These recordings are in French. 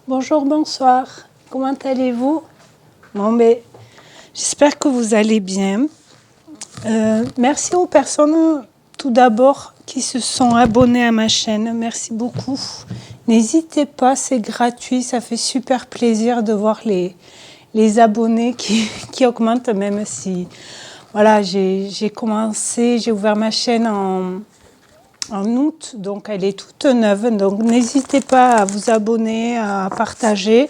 Bonjour, bonsoir. Comment allez-vous? Bon, mais j'espère que vous allez bien. Merci aux personnes, tout d'abord, qui se sont abonnées à ma chaîne. Merci beaucoup. N'hésitez pas, c'est gratuit. Ça fait super plaisir de voir les abonnés qui augmentent, même si... Voilà, j'ai ouvert ma chaîne en août, donc elle est toute neuve. Donc n'hésitez pas à vous abonner, à partager,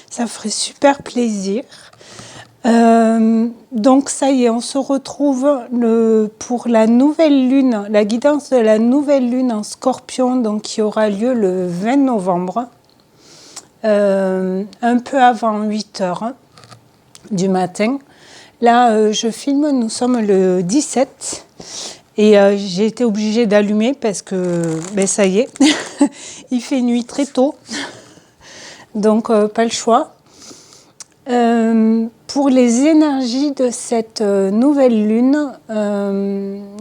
ça ferait super plaisir. Donc ça y est, on se retrouve pour la nouvelle lune, la guidance de la nouvelle lune en Scorpion, donc qui aura lieu le 20 novembre, un peu avant 8 heures du matin. Là, je filme, nous sommes le 17. Et j'ai été obligée d'allumer parce que, ça y est, il fait nuit très tôt, donc pas le choix. Pour les énergies de cette nouvelle lune,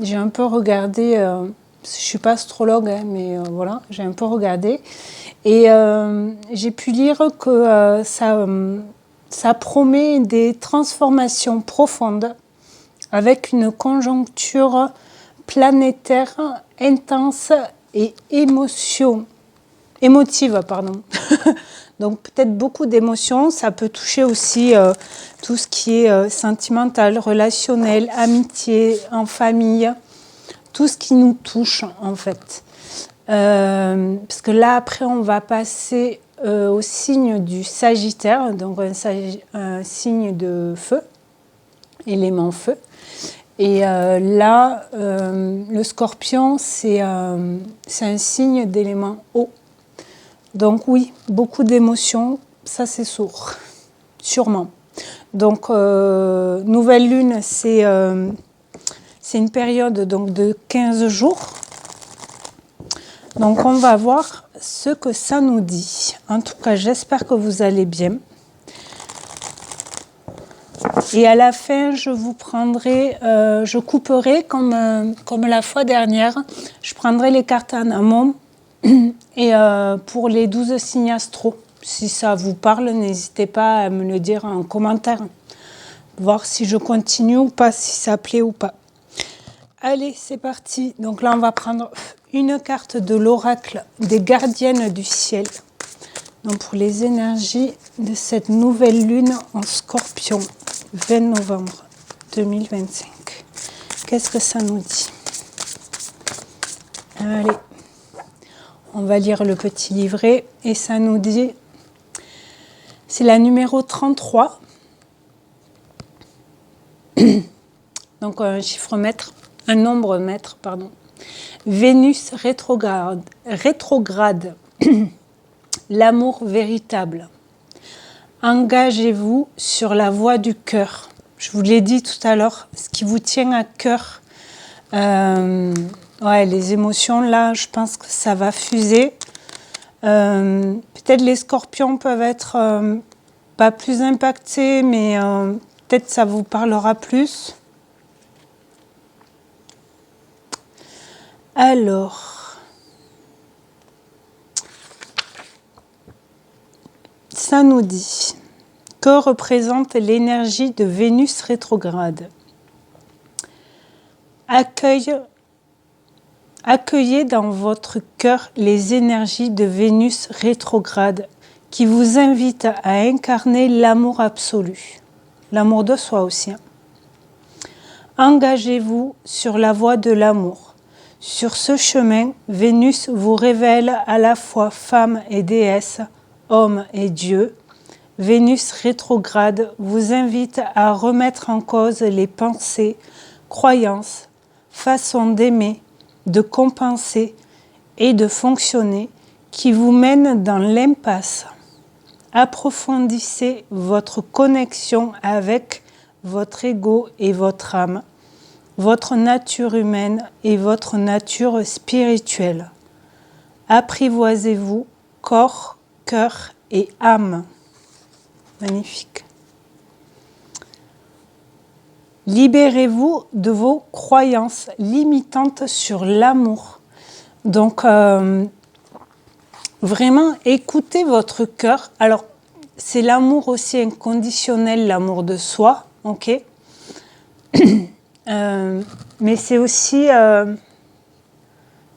j'ai un peu regardé, je ne suis pas astrologue, hein, mais voilà, j'ai un peu regardé. Et j'ai pu lire que ça promet des transformations profondes avec une conjoncture planétaire intense et émotive. Donc peut-être beaucoup d'émotions, ça peut toucher aussi tout ce qui est sentimental, relationnel, amitié, en famille, tout ce qui nous touche en fait. Parce que là après on va passer au signe du Sagittaire, donc un signe de feu, élément feu. Et là, le Scorpion, c'est un signe d'élément eau. Donc oui, beaucoup d'émotions, ça c'est sourd, sûrement. Donc, nouvelle lune, c'est une période donc, de 15 jours. Donc on va voir ce que ça nous dit. En tout cas, j'espère que vous allez bien. Et à la fin, je vous prendrai, je couperai comme la fois dernière, je prendrai les cartes en amont et pour les 12 signes astro. Si ça vous parle, n'hésitez pas à me le dire en commentaire. Voir si je continue ou pas, si ça plaît ou pas. Allez, c'est parti. Donc là, on va prendre une carte de l'oracle des gardiennes du ciel. Donc pour les énergies de cette nouvelle lune en Scorpion. 20 novembre 2025. Qu'est-ce que ça nous dit? Allez, on va lire le petit livret et ça nous dit, c'est la numéro 33. Donc un chiffre mètre, un nombre mètre, pardon. Vénus rétrograde. L'amour véritable. Engagez-vous sur la voie du cœur. Je vous l'ai dit tout à l'heure, ce qui vous tient à cœur. Les émotions, là, je pense que ça va fuser. Peut-être les scorpions peuvent être pas plus impactés, mais peut-être ça vous parlera plus. Alors... ça nous dit, que représente l'énergie de Vénus rétrograde? Accueillez dans votre cœur les énergies de Vénus rétrograde qui vous invitent à incarner l'amour absolu, l'amour de soi aussi. Engagez-vous sur la voie de l'amour. Sur ce chemin, Vénus vous révèle à la fois femme et déesse, homme et Dieu. Vénus rétrograde vous invite à remettre en cause les pensées, croyances, façons d'aimer, de compenser et de fonctionner qui vous mènent dans l'impasse. Approfondissez votre connexion avec votre ego et votre âme, votre nature humaine et votre nature spirituelle. Apprivoisez-vous, corps, cœur et âme. Magnifique. Libérez-vous de vos croyances limitantes sur l'amour. Donc, Vraiment, écoutez votre cœur. Alors, c'est l'amour aussi inconditionnel, l'amour de soi, ok. Mais c'est aussi,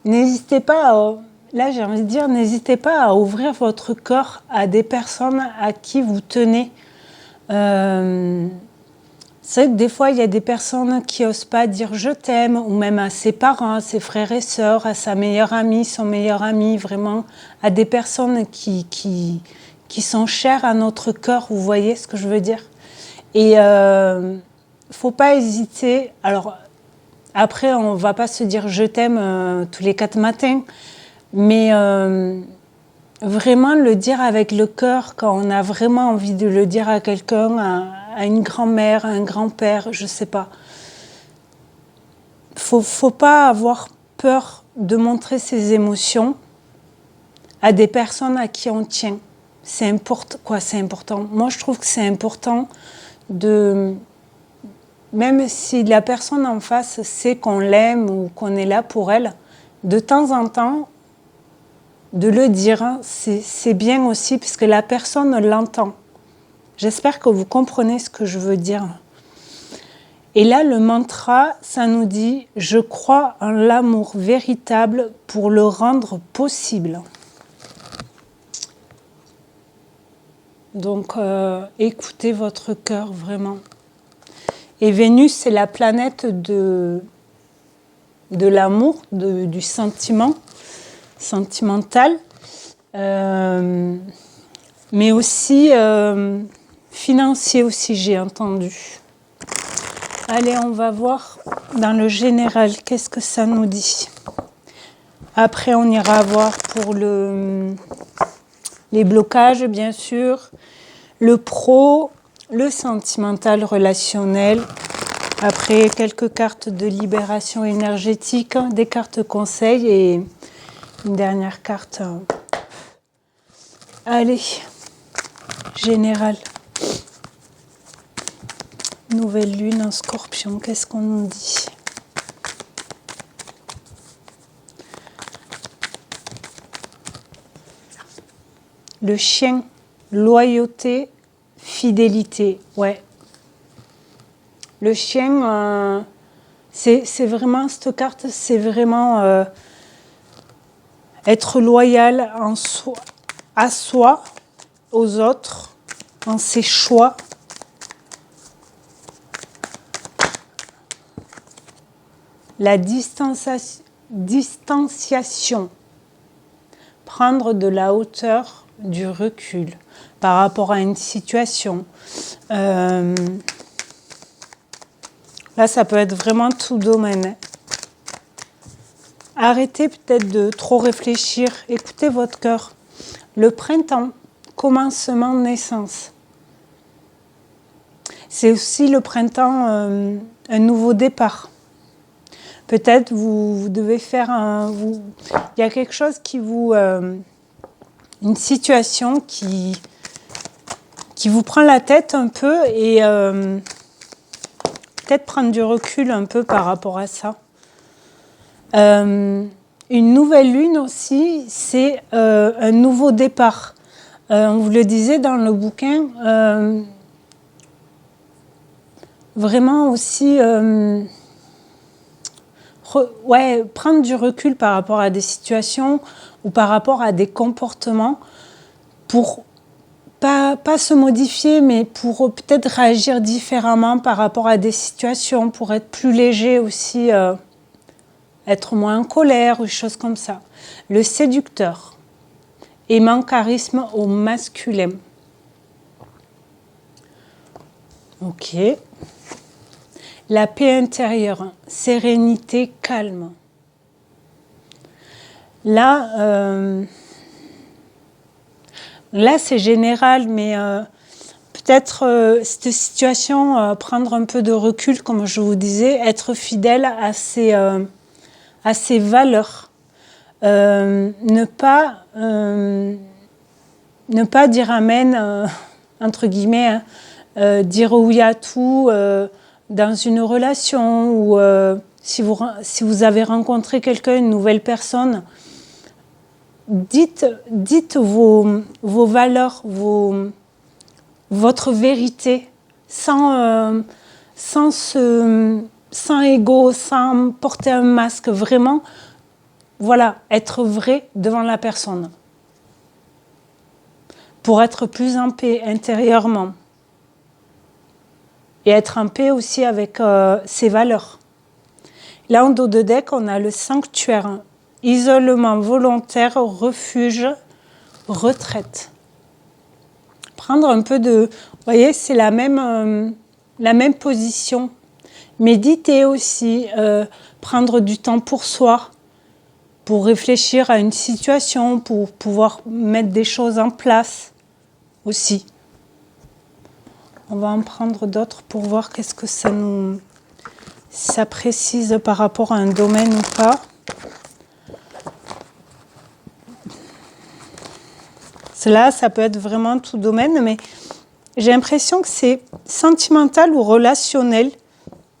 n'hésitez pas, là j'ai envie de dire, n'hésitez pas à ouvrir votre cœur à des personnes à qui vous tenez. C'est vrai que des fois, il y a des personnes qui n'osent pas dire je t'aime, ou même à ses parents, à ses frères et sœurs, à sa meilleure amie, son meilleur ami, vraiment, à des personnes qui sont chères à notre cœur, vous voyez ce que je veux dire. Et faut pas hésiter. Alors, après, on va pas se dire je t'aime tous les 4 matins, mais vraiment le dire avec le cœur quand on a vraiment envie de le dire à quelqu'un, à une grand-mère, à un grand-père, je sais pas. Faut pas avoir peur de montrer ses émotions à des personnes à qui on tient. C'est important, quoi, c'est important. Moi, je trouve que c'est important de, même si la personne en face sait qu'on l'aime ou qu'on est là pour elle, de temps en temps, de le dire, hein, c'est bien aussi, puisque la personne l'entend. J'espère que vous comprenez ce que je veux dire. Et là, le mantra, ça nous dit « Je crois en l'amour véritable pour le rendre possible ». Donc, écoutez votre cœur, vraiment. Et Vénus, c'est la planète de l'amour, du sentiment, sentimental, mais aussi financier aussi, j'ai entendu. Allez, on va voir dans le général, qu'est-ce que ça nous dit. Après, on ira voir pour les blocages, bien sûr, le pro, le sentimental relationnel. Après, quelques cartes de libération énergétique, des cartes conseils et une dernière carte. Allez, général. Nouvelle lune en Scorpion, qu'est-ce qu'on nous dit? Le chien, loyauté, fidélité, ouais. Le chien, c'est vraiment, cette carte, c'est vraiment être loyal à soi, aux autres, en ses choix. La distanciation, prendre de la hauteur, du recul par rapport à une situation. Là, ça peut être vraiment tout domaine. Arrêtez peut-être de trop réfléchir, écoutez votre cœur. Le printemps, commencement, naissance. C'est aussi le printemps, un nouveau départ. Peut-être vous devez faire il y a quelque chose qui vous... une situation qui vous prend la tête un peu et peut-être prendre du recul un peu par rapport à ça. Une nouvelle lune aussi, c'est un nouveau départ. On vous le disait dans le bouquin, vraiment aussi... prendre du recul par rapport à des situations ou par rapport à des comportements pour pas se modifier, mais pour peut-être réagir différemment par rapport à des situations, pour être plus léger aussi, être moins en colère ou des choses comme ça. Le séducteur, aimant charisme au masculin. Ok. La paix intérieure, sérénité, calme. Là, c'est général, mais peut-être cette situation, prendre un peu de recul, comme je vous disais, être fidèle à ses valeurs. Ne pas dire amen, entre guillemets, dire oui à tout, dans une relation ou si vous avez rencontré quelqu'un, une nouvelle personne, dites vos valeurs, votre vérité, sans ego, sans porter un masque, vraiment, voilà, être vrai devant la personne. Pour être plus en paix intérieurement. Et être en paix aussi avec ses valeurs. Là, en dos de deck, on a le sanctuaire. Isolement volontaire, refuge, retraite. Prendre un peu de... Vous voyez, c'est la même position. Méditer aussi, prendre du temps pour soi, pour réfléchir à une situation, pour pouvoir mettre des choses en place aussi. On va en prendre d'autres pour voir qu'est-ce que ça nous... Si ça précise par rapport à un domaine ou pas. Cela, ça peut être vraiment tout domaine, mais j'ai l'impression que c'est sentimental ou relationnel.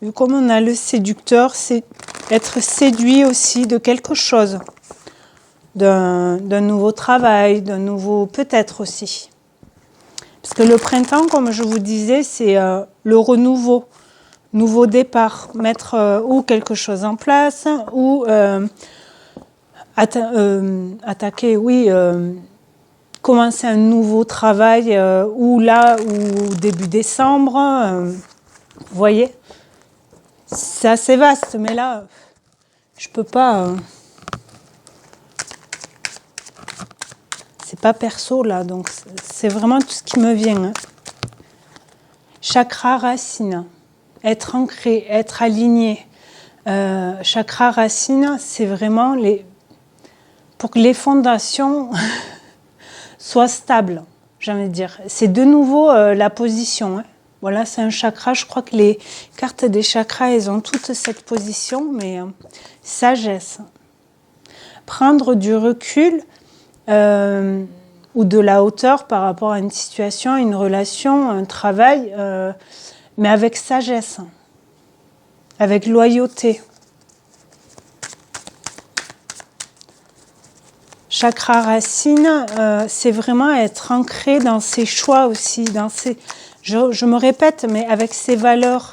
Vu comme on a le séducteur, c'est être séduit aussi de quelque chose. D'un nouveau travail, d'un nouveau peut-être aussi. Parce que le printemps, comme je vous disais, c'est le renouveau. Nouveau départ, mettre ou quelque chose en place, ou attaquer, oui, commencer un nouveau travail, ou début décembre, vous voyez, c'est assez vaste, mais là, je peux pas, c'est pas perso là, donc c'est vraiment tout ce qui me vient. Hein. Chakra racine. Être ancré, être aligné. Chakra racine, c'est vraiment pour que les fondations soient stables, j'ai envie de dire. C'est de nouveau la position. Hein. Voilà, c'est un chakra. Je crois que les cartes des chakras, elles ont toute cette position, mais sagesse. Prendre du recul ou de la hauteur par rapport à une situation, une relation, un travail... mais avec sagesse, avec loyauté. Chakra racine, c'est vraiment être ancré dans ses choix aussi, je me répète, mais avec ses valeurs.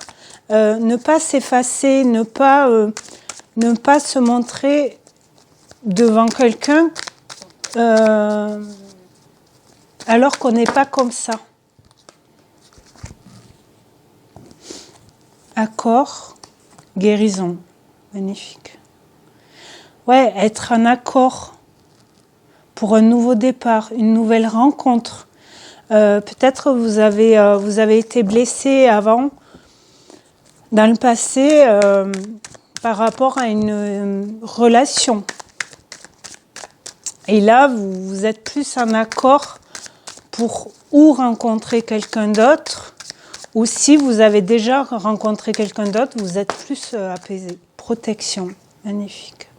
Ne pas s'effacer, ne pas se montrer devant quelqu'un alors qu'on n'est pas comme ça. Accord, guérison. Magnifique. Ouais, être en accord pour un nouveau départ, une nouvelle rencontre. Peut-être vous avez été blessé avant, dans le passé, par rapport à une relation. Et là, vous êtes plus en accord pour ou rencontrer quelqu'un d'autre, ou si vous avez déjà rencontré quelqu'un d'autre, vous êtes plus apaisé. Protection, magnifique.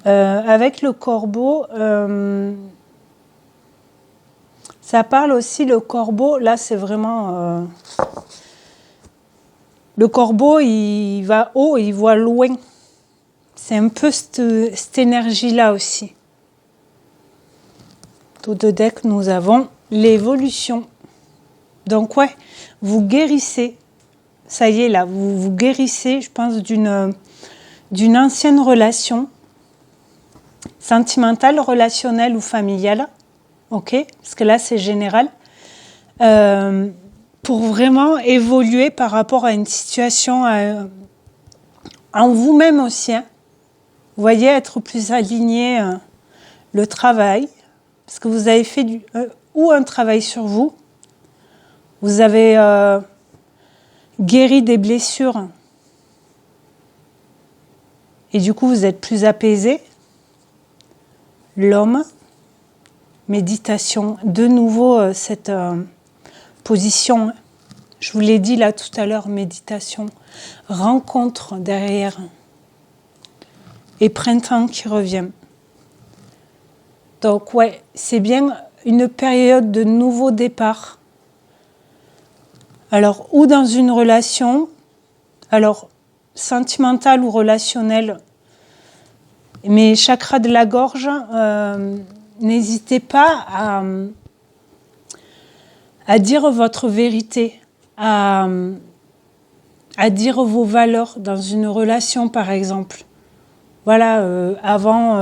Avec le corbeau, ça parle aussi, le corbeau, là c'est vraiment... le corbeau, il va haut, il voit loin. C'est un peu cette énergie-là aussi. Tout de deck, nous avons l'évolution. Donc ouais, vous guérissez. Ça y est là, vous guérissez, je pense, d'une ancienne relation sentimentale, relationnelle ou familiale. Ok, parce que là c'est général. Pour vraiment évoluer par rapport à une situation en vous-même aussi. Hein. Vous voyez, être plus aligné, le travail, parce que vous avez fait ou un travail sur vous, vous avez guéri des blessures, et du coup vous êtes plus apaisé. L'homme, méditation, de nouveau cette position, je vous l'ai dit là tout à l'heure, méditation, rencontre derrière, et printemps qui revient. Donc ouais, c'est bien une période de nouveau départ. Alors, ou dans une relation, alors sentimentale ou relationnelle, Mes chakras de la gorge, n'hésitez pas à dire votre vérité, à dire vos valeurs dans une relation, par exemple. Voilà, avant,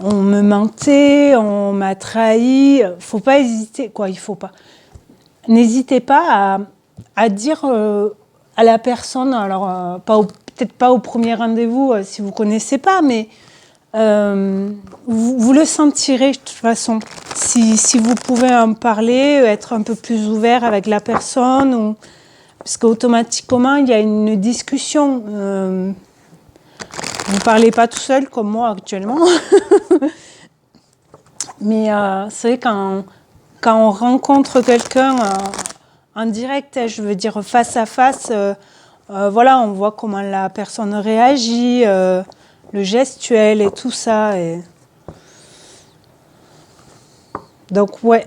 on me mentait, on m'a trahi. Faut pas hésiter, quoi, il faut pas. N'hésitez pas à dire à la personne, alors peut-être pas au premier rendez-vous si vous connaissez pas, mais vous le sentirez de toute façon. Si vous pouvez en parler, être un peu plus ouvert avec la personne, ou, parce qu'automatiquement il y a une discussion. Vous ne parlez pas tout seul comme moi actuellement. Mais c'est vrai quand on rencontre quelqu'un en direct, je veux dire face à face, voilà, on voit comment la personne réagit, le gestuel et tout ça. Et... Donc ouais,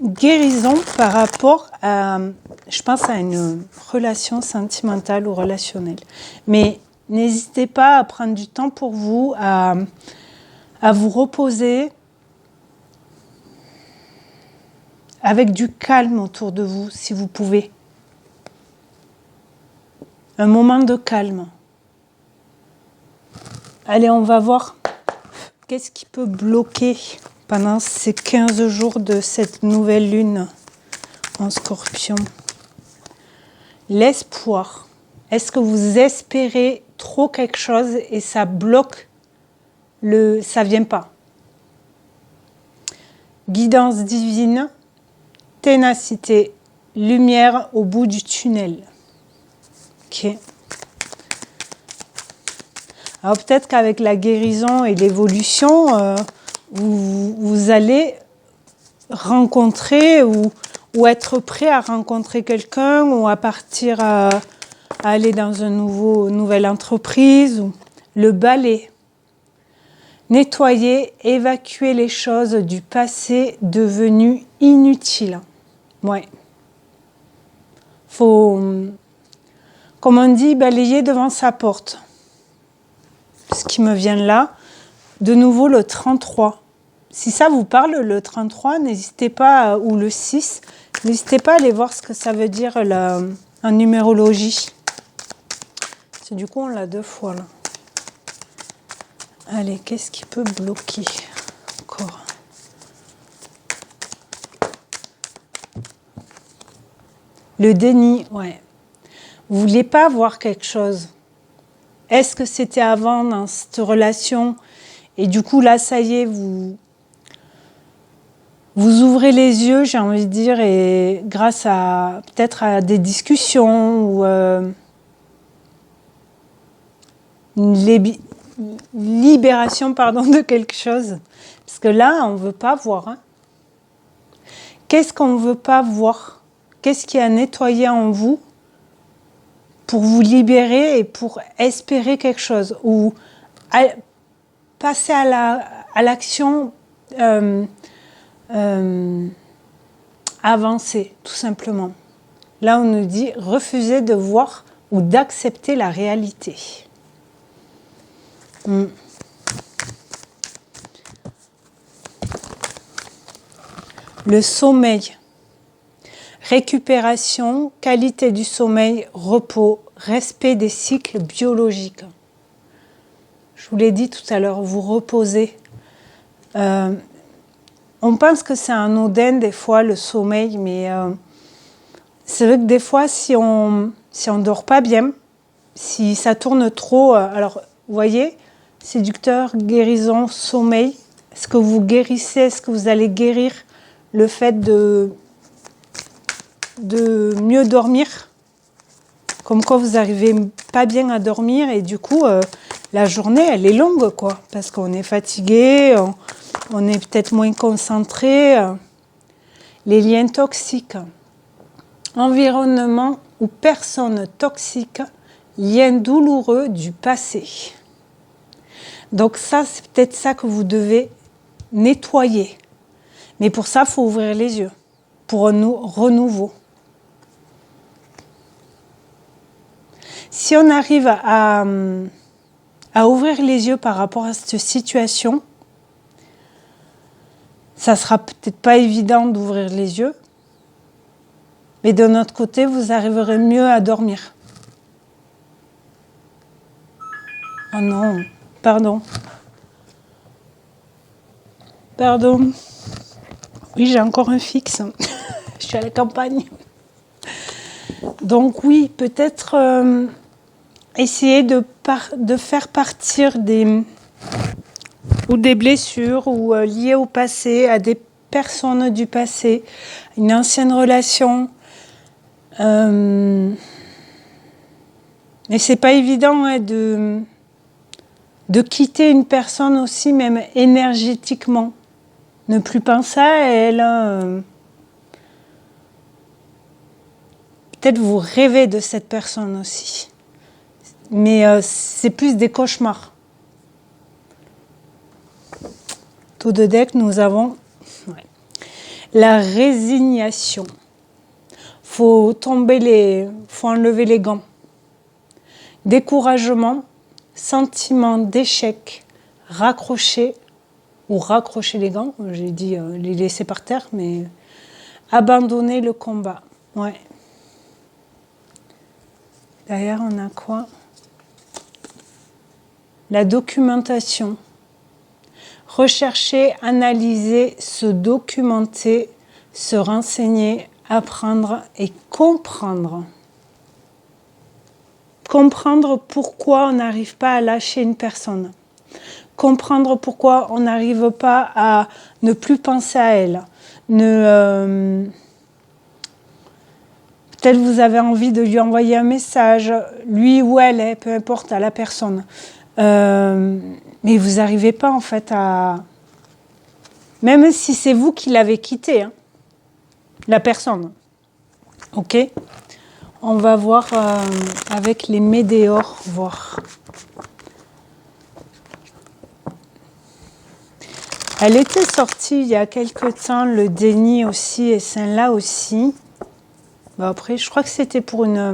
guérison par rapport à, je pense à une relation sentimentale ou relationnelle. Mais n'hésitez pas à prendre du temps pour vous, à vous reposer avec du calme autour de vous, si vous pouvez. Un moment de calme. Allez, on va voir qu'est-ce qui peut bloquer pendant ces 15 jours de cette nouvelle lune en Scorpion. L'espoir. Est-ce que vous espérez trop quelque chose et ça bloque, ça vient pas? Guidance divine, ténacité, lumière au bout du tunnel. Ok. Alors peut-être qu'avec la guérison et l'évolution, vous allez rencontrer ou être prêt à rencontrer quelqu'un ou à partir à aller dans une nouvelle entreprise. Ou le balai. Nettoyer, évacuer les choses du passé devenues inutiles. Ouais. Faut, comme on dit, balayer devant sa porte. Ce qui me vient là, de nouveau le 33. Si ça vous parle, le 33, n'hésitez pas, ou le 6, n'hésitez pas à aller voir ce que ça veut dire en numérologie. C'est du coup, on l'a 2 fois là. Allez, qu'est-ce qui peut bloquer encore? Le déni, ouais. Vous vouliez pas voir quelque chose. Est-ce que c'était avant dans cette relation? Et du coup, là, ça y est, vous ouvrez les yeux, j'ai envie de dire, et grâce à peut-être à des discussions ou une libération de quelque chose. Parce que là, on ne veut pas voir. Hein. Qu'est-ce qu'on ne veut pas voir? Qu'est-ce qui a nettoyé en vous pour vous libérer et pour espérer quelque chose? Ou passer à l'action avancer, tout simplement. Là, on nous dit refuser de voir ou d'accepter la réalité. Le sommeil. Récupération, qualité du sommeil, repos, respect des cycles biologiques. Je vous l'ai dit tout à l'heure, vous reposez. On pense que c'est un anodin des fois le sommeil, mais c'est vrai que des fois si on dort pas bien, si ça tourne trop, alors vous voyez, séducteur, guérison, sommeil, est-ce que vous guérissez, est-ce que vous allez guérir le fait de mieux dormir, comme quoi vous n'arrivez pas bien à dormir et du coup la journée elle est longue quoi, parce qu'on est fatigué, on est peut-être moins concentré. Les liens toxiques, environnement ou personnes toxiques, liens douloureux du passé. Donc ça, c'est peut-être ça que vous devez nettoyer. Mais pour ça, il faut ouvrir les yeux, pour un renouveau. Si on arrive à à ouvrir les yeux par rapport à cette situation. Ça sera peut-être pas évident d'ouvrir les yeux, mais de notre côté, vous arriverez mieux à dormir. Oh non, pardon. Pardon. Oui, j'ai encore un fixe. Je suis à la campagne. Donc oui, peut-être essayer de faire partir des blessures ou liées au passé, à des personnes du passé, une ancienne relation. Mais c'est pas évident de quitter une personne aussi, même énergétiquement. Ne plus penser à elle. Peut-être vous rêvez de cette personne aussi. Mais c'est plus des cauchemars. Tout de deck, nous avons la résignation. Faut enlever les gants. Découragement, sentiment d'échec, raccrocher les gants. J'ai dit les laisser par terre, mais abandonner le combat. Ouais. Derrière, on a quoi? La documentation. Rechercher, analyser, se documenter, se renseigner, apprendre et comprendre. Comprendre pourquoi on n'arrive pas à lâcher une personne. Comprendre pourquoi on n'arrive pas à ne plus penser à elle. Peut-être vous avez envie de lui envoyer un message, lui ou elle, peu importe, à la personne. Mais vous n'arrivez pas en fait à... Même si c'est vous qui l'avez quitté, hein, la personne. Ok? On va voir avec les météores, voir. Elle était sortie il y a quelque temps, le déni aussi, et celle-là aussi. Bon, après, je crois que c'était pour une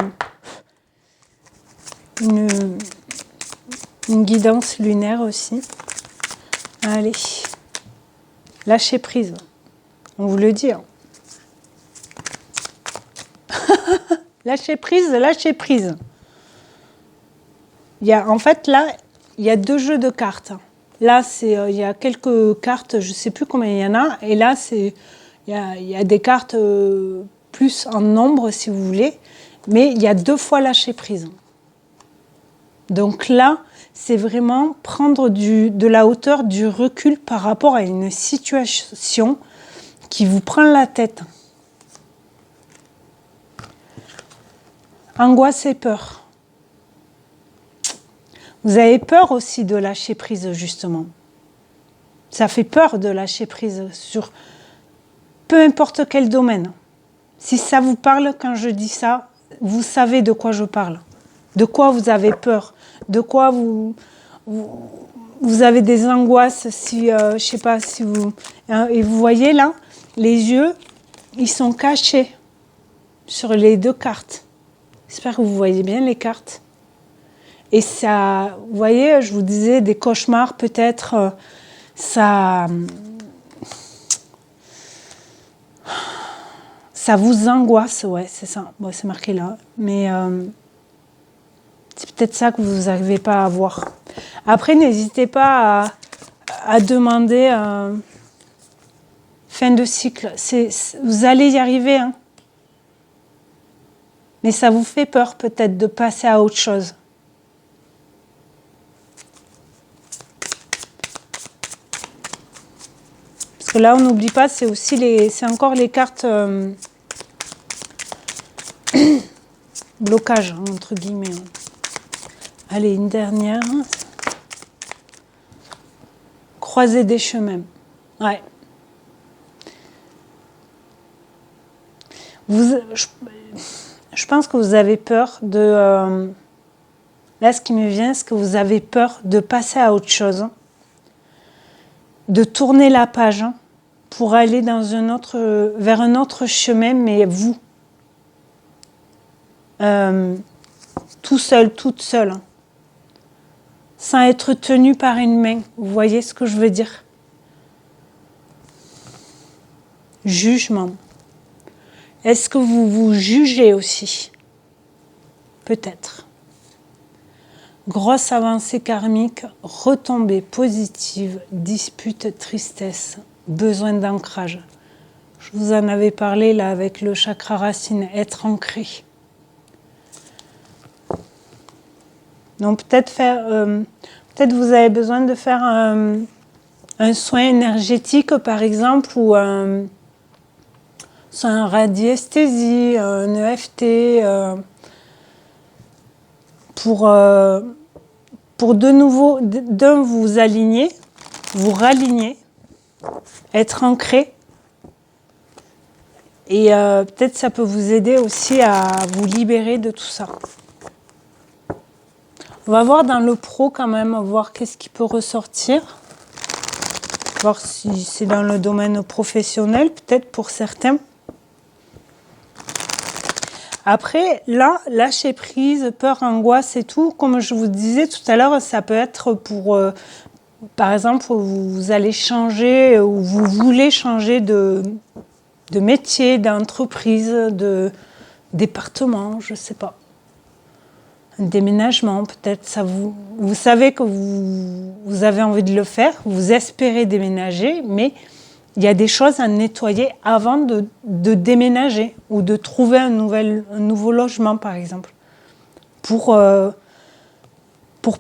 guidance lunaire aussi. Allez, lâchez prise. On vous le dit. Hein. Lâchez prise, lâchez prise. En fait, là, il y a 2 jeux de cartes. Là, il y a quelques cartes, je ne sais plus combien il y en a. Et là, il y a des cartes plus en nombre, si vous voulez. Mais il y a 2 fois lâcher prise. Donc là, c'est vraiment prendre de la hauteur, du recul par rapport à une situation qui vous prend la tête. Angoisse et peur. Vous avez peur aussi de lâcher prise, justement. Ça fait peur de lâcher prise sur peu importe quel domaine. Si ça vous parle, quand je dis ça, vous savez de quoi je parle. De quoi vous avez peur. De quoi vous avez des angoisses. Si, je sais pas, si vous... Hein, et vous voyez là, les yeux, ils sont cachés sur les 2 cartes. J'espère que vous voyez bien les cartes. Et ça, vous voyez, je vous disais, des cauchemars, peut-être, ça vous angoisse, ouais, c'est ça. Bon, c'est marqué là. Mais c'est peut-être ça que vous n'arrivez pas à voir. Après, n'hésitez pas à demander fin de cycle. Vous allez y arriver, hein. Mais ça vous fait peur peut-être de passer à autre chose. Parce que là, on n'oublie pas, c'est aussi c'est encore les cartes blocage, hein, entre guillemets. Allez, une dernière. Croiser des chemins. Ouais. Je pense que vous avez peur de... là, ce qui me vient, c'est que vous avez peur de passer à autre chose, de tourner la page pour aller vers un autre chemin, mais vous. Tout seul, toute seule. sans être tenu par une main. Vous voyez ce que je veux dire? Jugement. Est-ce que vous vous jugez aussi? Peut-être. Grosse avancée karmique, retombée positive, dispute, tristesse, besoin d'ancrage. Je vous en avais parlé là avec le chakra racine, être ancré. Donc peut-être vous avez besoin de faire un soin énergétique par exemple, ou un radiesthésie, un EFT, pour de nouveau, vous aligner, vous raligner, être ancré. Et peut-être ça peut vous aider aussi à vous libérer de tout ça. On va voir dans le pro quand même, voir qu'est-ce qui peut ressortir. Voir si c'est dans le domaine professionnel, peut-être pour certains. Après, là, lâcher prise, peur, angoisse et tout, comme je vous disais tout à l'heure, ça peut être pour, par exemple, vous allez changer ou vous voulez changer de métier, d'entreprise, de département, je ne sais pas. Un déménagement, peut-être, ça vous savez que vous avez envie de le faire, vous espérez déménager, mais il y a des choses à nettoyer avant de déménager ou de trouver un nouveau logement, par exemple, pour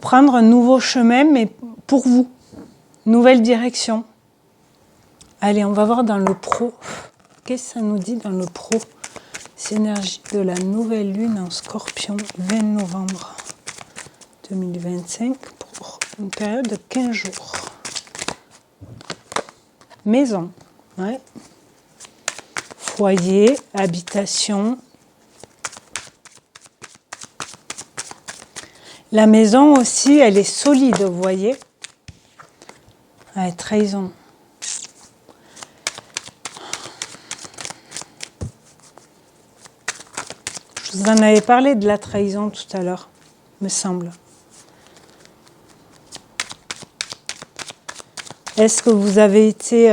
prendre un nouveau chemin, mais pour vous, nouvelle direction. Allez, on va voir dans le pro. Qu'est-ce que ça nous dit dans le pro? C'est l'énergie de la nouvelle lune en Scorpion, 20 novembre 2025, pour une période de 15 jours. Maison, ouais. Foyer, habitation. La maison aussi, elle est solide, vous voyez. Ouais, trahison. Je vous en avais parlé de la trahison tout à l'heure, me semble. Est-ce que vous avez été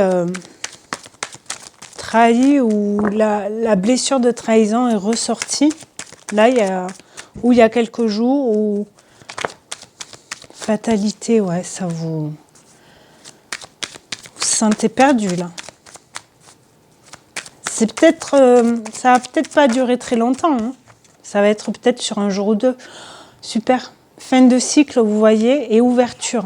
trahi ou la blessure de trahison est ressortie? Là, il y a quelques jours, ou fatalité, ouais, ça vous sentez perdu là. C'est peut-être, ça va peut-être pas durer très longtemps. Hein. Ça va être peut-être sur un jour ou deux. Super. Fin de cycle, vous voyez, et ouverture.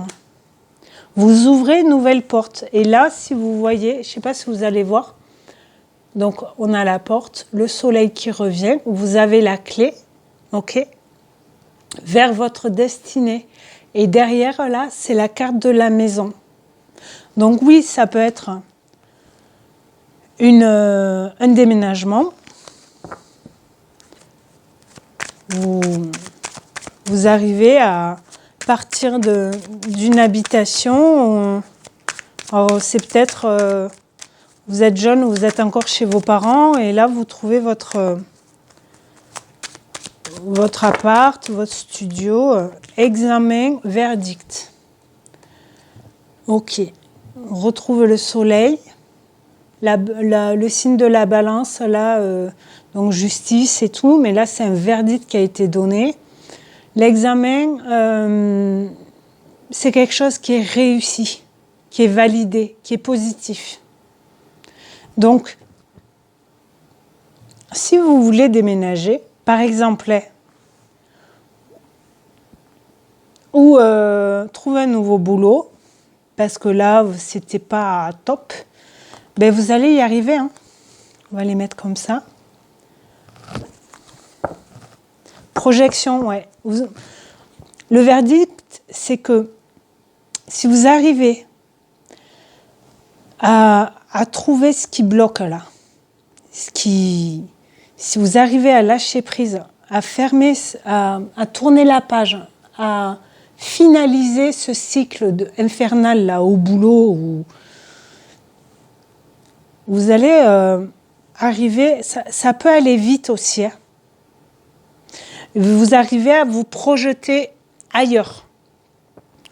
Vous ouvrez une nouvelle porte. Et là, si vous voyez, je ne sais pas si vous allez voir, donc on a la porte, le soleil qui revient, vous avez la clé, ok, vers votre destinée. Et derrière, là, c'est la carte de la maison. Donc oui, ça peut être un déménagement. Vous arrivez à partir d'une habitation. C'est peut-être, vous êtes jeune ou vous êtes encore chez vos parents et là vous trouvez votre appart, votre studio, examen, verdict. Ok, on retrouve le soleil, le signe de la balance, là, donc justice et tout, mais là c'est un verdict qui a été donné. L'examen, c'est quelque chose qui est réussi, qui est validé, qui est positif. Donc, si vous voulez déménager, par exemple, ou trouver un nouveau boulot, parce que là, c'était pas top, ben vous allez y arriver. Hein. On va les mettre comme ça. Projection, ouais. Le verdict, c'est que si vous arrivez à trouver ce qui bloque là, si vous arrivez à lâcher prise, à fermer, à tourner la page, à finaliser ce cycle infernal là au boulot, où vous allez arriver, ça peut aller vite aussi. Hein. Vous arrivez à vous projeter ailleurs.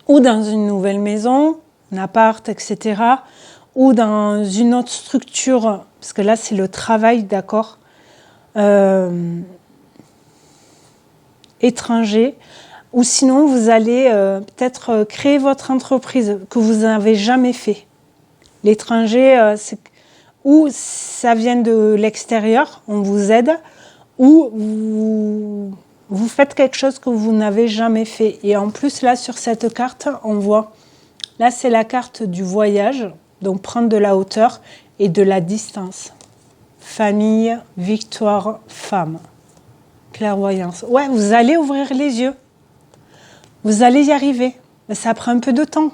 ou dans une nouvelle maison, un appart, etc., ou dans une autre structure, parce que là c'est le travail, d'accord, étranger, ou sinon vous allez peut-être créer votre entreprise que vous n'avez jamais fait. L'étranger, ou ça vient de l'extérieur, on vous aide, ou vous faites quelque chose que vous n'avez jamais fait. Et en plus, là, sur cette carte, on voit, là, c'est la carte du voyage, donc prendre de la hauteur et de la distance. Famille, victoire, femme. Clairvoyance. Ouais, vous allez ouvrir les yeux. Vous allez y arriver. Mais ça prend un peu de temps.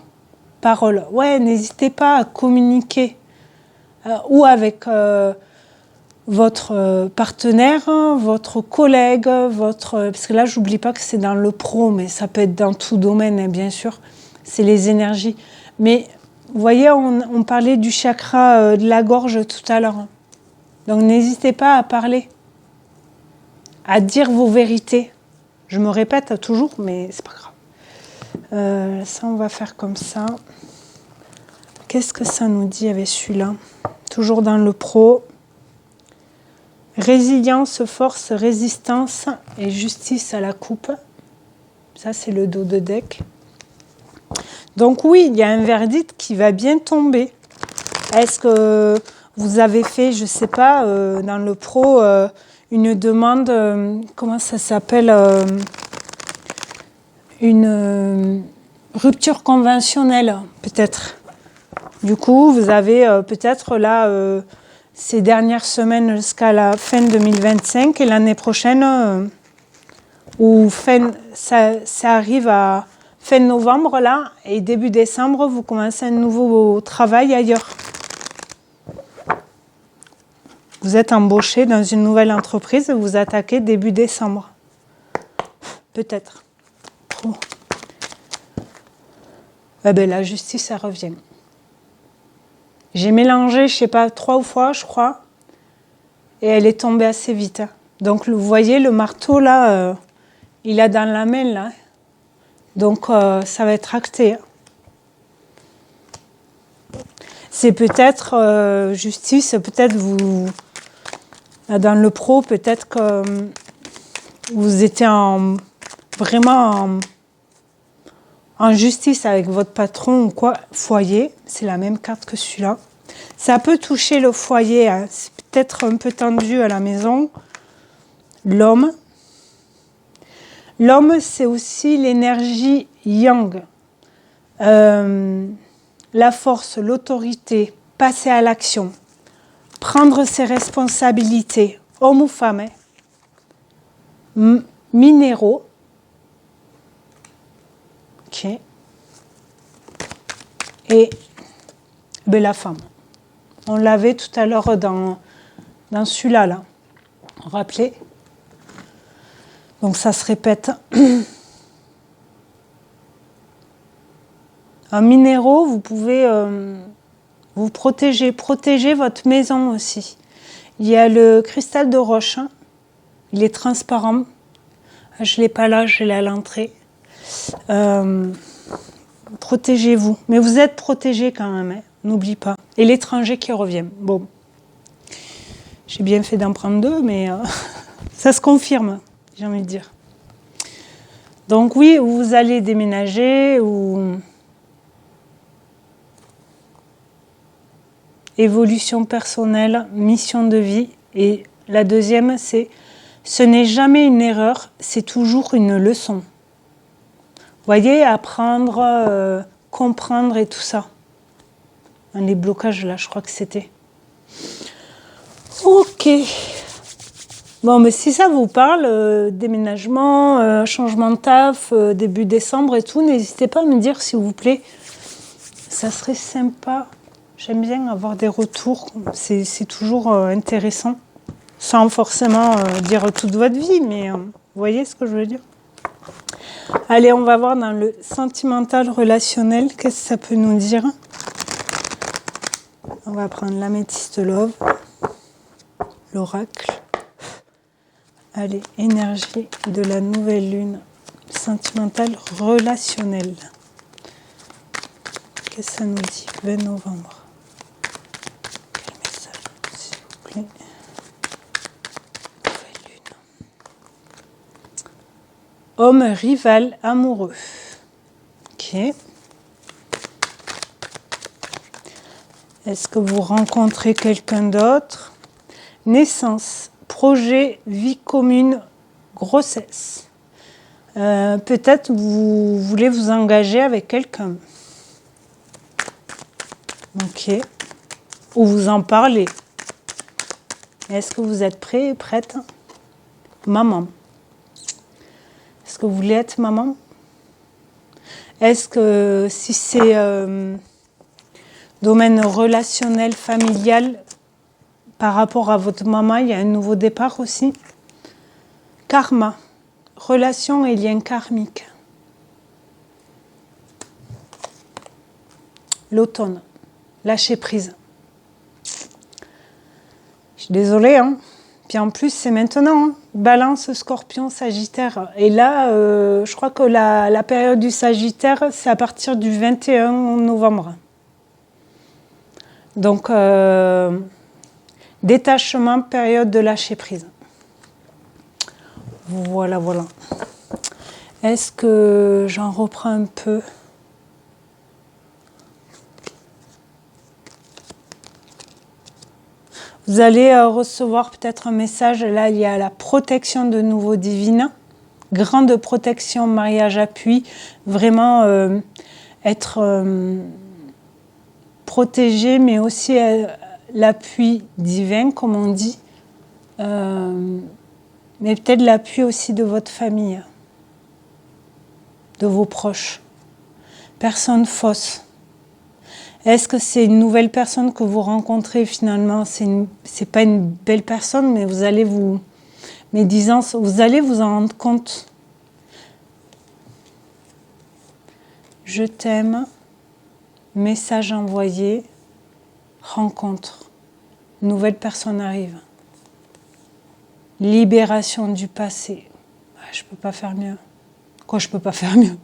Parole. Ouais, n'hésitez pas à communiquer. Ou avec votre partenaire, votre collègue, parce que là, j'oublie pas que c'est dans le pro, mais ça peut être dans tout domaine, hein, bien sûr. C'est les énergies. Mais vous voyez, on parlait du chakra de la gorge tout à l'heure. Donc, n'hésitez pas à parler, à dire vos vérités. Je me répète toujours, mais c'est pas grave. Ça, on va faire comme ça. Qu'est-ce que ça nous dit avec celui-là? Toujours dans le pro. Résilience, force, résistance et justice à la coupe. Ça, c'est le dos de deck. Donc oui, il y a un verdict qui va bien tomber. Est-ce que vous avez fait, je ne sais pas, dans le pro, une demande, comment ça s'appelle, une rupture conventionnelle, peut-être. Du coup, vous avez peut-être là, ces dernières semaines jusqu'à la fin 2025 et l'année prochaine, ou ça arrive à fin novembre là, et début décembre, vous commencez un nouveau travail ailleurs. Vous êtes embauché dans une nouvelle entreprise et vous attaquez début décembre. Peut-être. Trop. Eh bien, la justice, ça revient. J'ai mélangé, je ne sais pas, 3 fois, je crois, et elle est tombée assez vite. Donc, vous voyez, le marteau, là, il a dans la main, là. Donc, ça va être acté. C'est peut-être justice, peut-être vous, dans le pro, peut-être que vous étiez vraiment en justice avec votre patron ou quoi. Foyer, c'est la même carte que celui-là. Ça peut toucher le foyer, hein. C'est peut-être un peu tendu à la maison. L'homme. L'homme, c'est aussi l'énergie yang. La force, l'autorité, passer à l'action, prendre ses responsabilités, homme ou femme, hein. Minéraux. Ok. Et ben, la femme. On l'avait tout à l'heure dans celui-là. Là. Rappelez. Donc ça se répète. En minéraux, vous pouvez vous protéger votre maison aussi. Il y a le cristal de roche. Hein. Il est transparent. Je ne l'ai pas là, je l'ai à l'entrée. Protégez-vous. Mais vous êtes protégés quand même, hein. N'oublie pas. Et l'étranger qui revient. Bon, j'ai bien fait d'en prendre 2, mais ça se confirme, j'ai envie de dire. Donc oui, vous allez déménager ou évolution personnelle, mission de vie. Et la deuxième, c'est ce n'est jamais une erreur, c'est toujours une leçon. Vous voyez, apprendre, comprendre et tout ça. Les blocages, là, je crois que c'était. Ok. Bon, mais si ça vous parle, déménagement, changement de taf, début décembre et tout, n'hésitez pas à me dire, s'il vous plaît. Ça serait sympa. J'aime bien avoir des retours. C'est toujours intéressant. Sans forcément dire toute votre vie, mais vous voyez ce que je veux dire? Allez, on va voir dans le sentimental relationnel, qu'est-ce que ça peut nous dire? On va prendre l'améthyste love, l'oracle. Allez, énergie de la nouvelle lune, sentimentale relationnelle. Qu'est-ce que ça nous dit? 20 novembre. Quel message, s'il vous plaît? Nouvelle lune. Homme rival amoureux. Ok. Est-ce que vous rencontrez quelqu'un d'autre? Naissance, projet, vie commune, grossesse. Peut-être vous voulez vous engager avec quelqu'un. Ok. Ou vous en parlez. Est-ce que vous êtes prêt et prête? Maman. Est-ce que vous voulez être maman? Est-ce que si c'est domaine relationnel, familial, par rapport à votre maman, il y a un nouveau départ aussi? Karma. Relation et lien karmique. L'automne. Lâcher prise. Je suis désolée, hein. Puis en plus, c'est maintenant. Hein. Balance, Scorpion, Sagittaire. Et là, je crois que la période du Sagittaire, c'est à partir du 21 novembre. Donc, détachement, période de lâcher prise. Voilà, voilà. Est-ce que j'en reprends un peu? Vous allez recevoir peut-être un message. Là, il y a la protection de nouveau divine. Grande protection, mariage, appui. Vraiment être protégé, mais aussi l'appui divin, comme on dit. Mais peut-être l'appui aussi de votre famille, de vos proches. Personne fausse. Est-ce que c'est une nouvelle personne que vous rencontrez finalement? C'est pas une belle personne, mais vous allez vous en rendre compte. Je t'aime, message envoyé, rencontre. Nouvelle personne arrive. Libération du passé. Je peux pas faire mieux. Quoi, je peux pas faire mieux?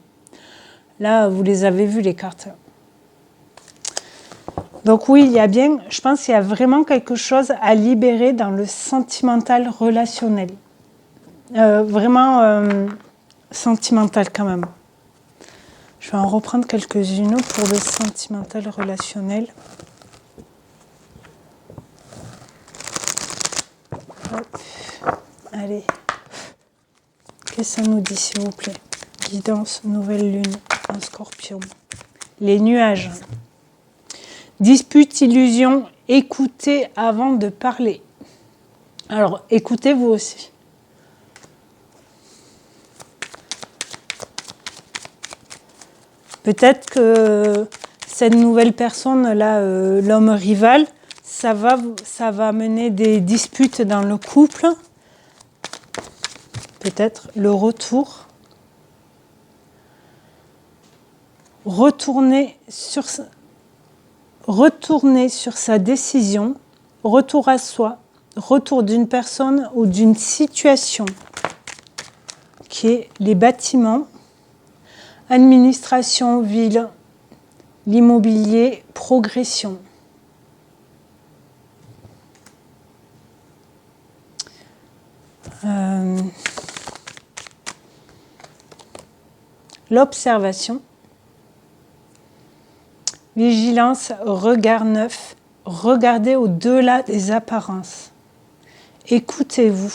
Là, vous les avez vues, les cartes. Donc oui, il y a bien, je pense qu'il y a vraiment quelque chose à libérer dans le sentimental relationnel. Vraiment sentimental quand même. Je vais en reprendre quelques-unes pour le sentimental relationnel. Hop. Allez. Qu'est-ce que ça nous dit, s'il vous plaît? Guidance, nouvelle lune, en Scorpion. Les nuages. Dispute, illusion, écoutez avant de parler. Alors, écoutez vous aussi. Peut-être que cette nouvelle personne-là, l'homme rival, ça va mener des disputes dans le couple. Peut-être le retour. Retourner sur sa décision, retour à soi, retour d'une personne ou d'une situation qui est les bâtiments, administration, ville, l'immobilier, progression. L'observation. Vigilance, regard neuf, regardez au-delà des apparences. Écoutez-vous.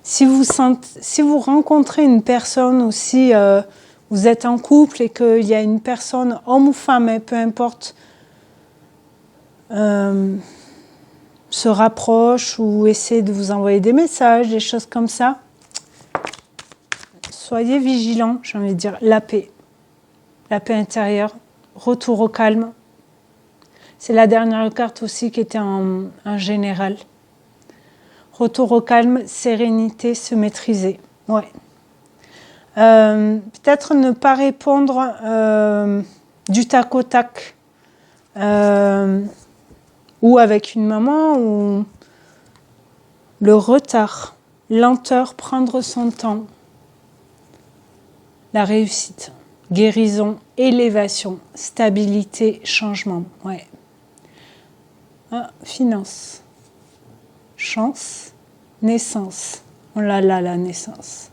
Si vous rencontrez une personne aussi, vous êtes en couple et qu'il y a une personne, homme ou femme, peu importe, se rapproche ou essaie de vous envoyer des messages, des choses comme ça, soyez vigilants, j'ai envie de dire, la paix intérieure, retour au calme. C'est la dernière carte aussi qui était en général. Retour au calme, sérénité, se maîtriser. Ouais. Peut-être ne pas répondre du tac au tac, ou avec une maman, ou le retard, lenteur, prendre son temps. La réussite, guérison, élévation, stabilité, changement. Ouais. Ah, finance, chance, naissance. Oh là là, la naissance.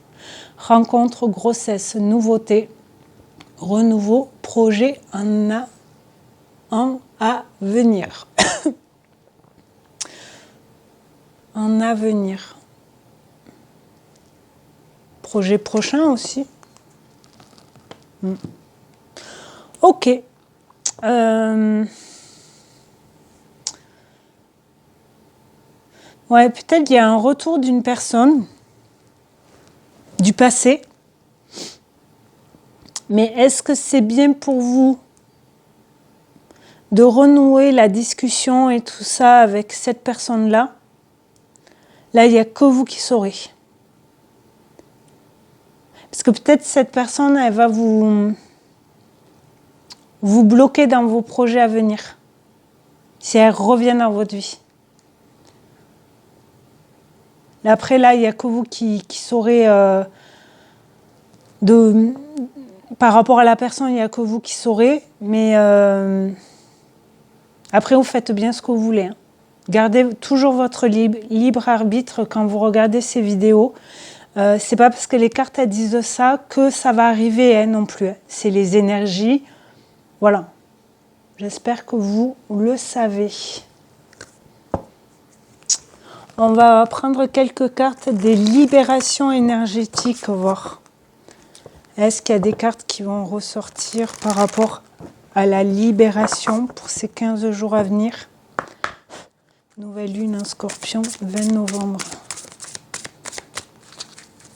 Rencontre, grossesse, nouveauté, renouveau, projet en à venir. En avenir. Projet prochain aussi. Ok. Ouais, peut-être qu'il y a un retour d'une personne du passé. Mais est-ce que c'est bien pour vous de renouer la discussion et tout ça avec cette personne-là? Là, il n'y a que vous qui saurez. Parce que peut-être cette personne, elle va vous bloquer dans vos projets à venir. Si elle revient dans votre vie. Après, là, il n'y a que vous qui saurez... par rapport à la personne, il n'y a que vous qui saurez. Mais après, vous faites bien ce que vous voulez. Hein. Gardez toujours votre libre arbitre quand vous regardez ces vidéos. C'est pas parce que les cartes elles disent ça que ça va arriver hein, non plus. Hein. C'est les énergies. Voilà. J'espère que vous le savez. On va prendre quelques cartes des libérations énergétiques, voir. Est-ce qu'il y a des cartes qui vont ressortir par rapport à la libération pour ces 15 jours à venir? Nouvelle lune en Scorpion, 20 novembre.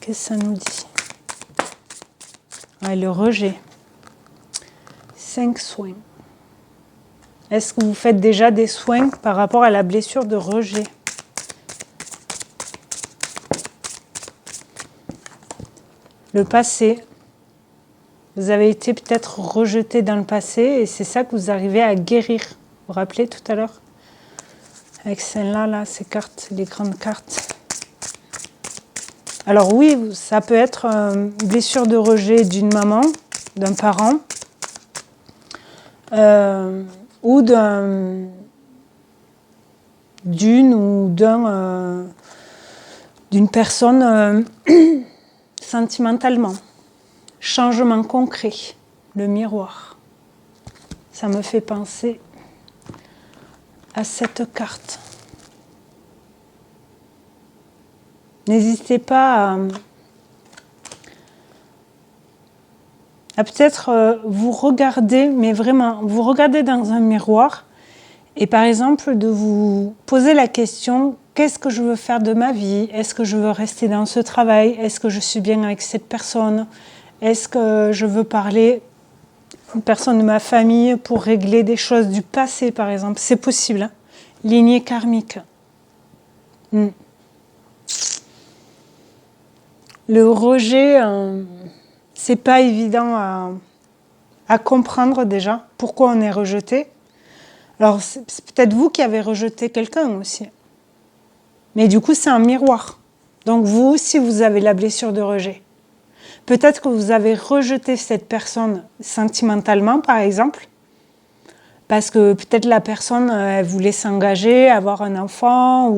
Qu'est-ce que ça nous dit? Ouais, le rejet. 5 soins. Est-ce que vous faites déjà des soins par rapport à la blessure de rejet? Le passé. Vous avez été peut-être rejeté dans le passé et c'est ça que vous arrivez à guérir. Vous vous rappelez tout à l'heure? Avec celle-là, là, ces cartes, les grandes cartes. Alors oui, ça peut être une blessure de rejet d'une maman, d'un parent, ou d'une personne sentimentalement. Changement concret, le miroir. Ça me fait penser à cette carte. N'hésitez pas à peut-être vous regarder, mais vraiment, vous regardez dans un miroir et par exemple de vous poser la question, qu'est-ce que je veux faire de ma vie? Est-ce que je veux rester dans ce travail? Est-ce que je suis bien avec cette personne? Est-ce que je veux parler à une personne de ma famille pour régler des choses du passé, par exemple? C'est possible, hein? Lignée karmique. Le rejet, c'est pas évident à comprendre déjà pourquoi on est rejeté. Alors, c'est peut-être vous qui avez rejeté quelqu'un aussi. Mais du coup, c'est un miroir. Donc vous aussi, vous avez la blessure de rejet. Peut-être que vous avez rejeté cette personne sentimentalement, par exemple, parce que peut-être la personne elle voulait s'engager, avoir un enfant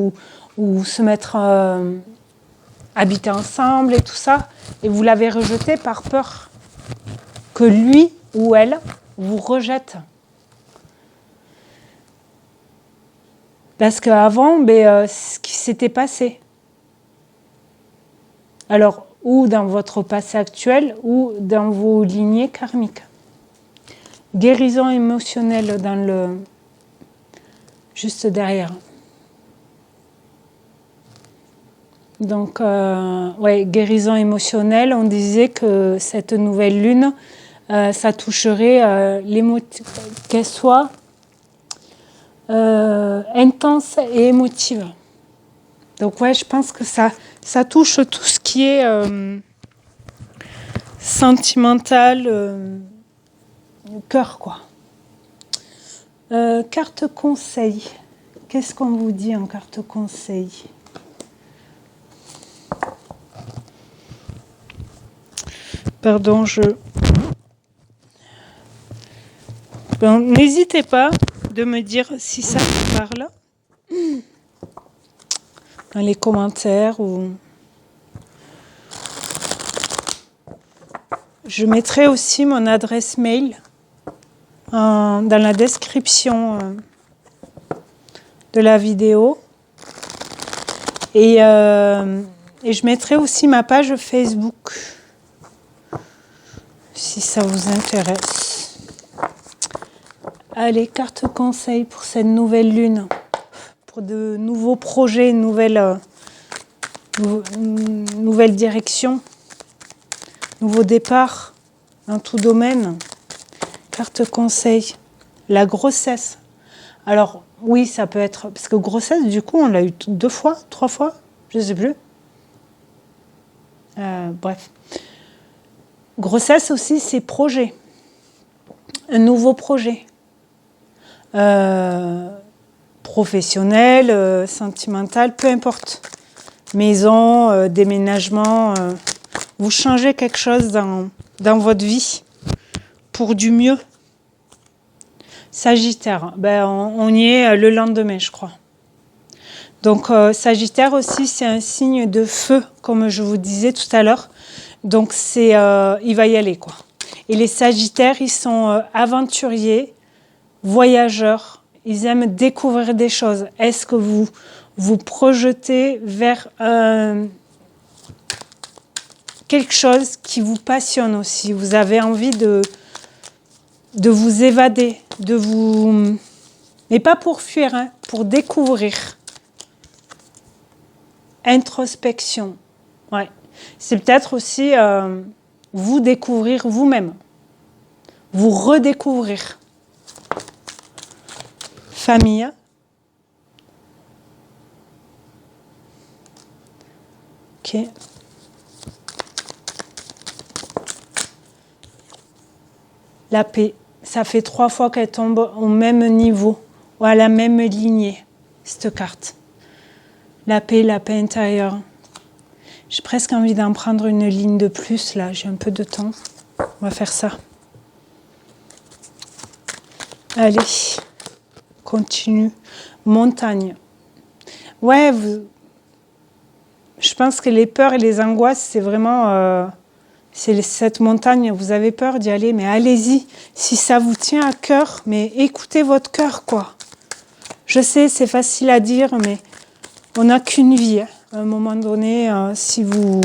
ou se mettre habiter ensemble et tout ça, et vous l'avez rejeté par peur que lui ou elle vous rejette. Parce qu'avant, ce qui s'était passé. Alors, ou dans votre passé actuel, ou dans vos lignées karmiques. Guérison émotionnelle dans le... juste derrière. Donc, ouais, guérison émotionnelle, on disait que cette nouvelle lune, ça toucherait qu'elle soit intense et émotive. Donc, ouais, je pense que ça touche tout ce qui est sentimental, cœur, quoi. Carte conseil. Qu'est-ce qu'on vous dit en carte conseil? Pardon, Bon, n'hésitez pas de me dire si ça vous parle dans les commentaires ou... Je mettrai aussi mon adresse mail dans la description de la vidéo. Et je mettrai aussi ma page Facebook, si ça vous intéresse. Allez, carte conseil pour cette nouvelle lune, pour de nouveaux projets, une nouvelle direction, nouveau départ dans tout domaine. Carte conseil, la grossesse. Alors, oui, ça peut être... Parce que grossesse, du coup, on l'a eu 2 fois, 3 fois, je ne sais plus. Bref. Grossesse aussi, c'est projet. Un nouveau projet. Professionnel, sentimental, peu importe. Maison, déménagement. Vous changez quelque chose dans votre vie pour du mieux. Sagittaire, on y est le lendemain, je crois. Donc, Sagittaire aussi, c'est un signe de feu, comme je vous disais tout à l'heure. Donc, il va y aller, quoi. Et les Sagittaires, ils sont aventuriers, voyageurs. Ils aiment découvrir des choses. Est-ce que vous vous projetez vers quelque chose qui vous passionne aussi? Vous avez envie de vous évader, mais pas pour fuir, hein, pour découvrir. Introspection. Ouais. C'est peut-être aussi vous découvrir vous-même. Vous redécouvrir. Famille. Ok. La paix. Ça fait 3 fois qu'elle tombe au même niveau ou à la même lignée, cette carte. La paix intérieure. J'ai presque envie d'en prendre une ligne de plus, là. J'ai un peu de temps. On va faire ça. Allez, continue. Montagne. Ouais, je pense que les peurs et les angoisses, c'est vraiment... c'est cette montagne, vous avez peur d'y aller, mais allez-y. Si ça vous tient à cœur, mais écoutez votre cœur, quoi. Je sais, c'est facile à dire, mais on n'a qu'une vie. Hein. À un moment donné, si vous...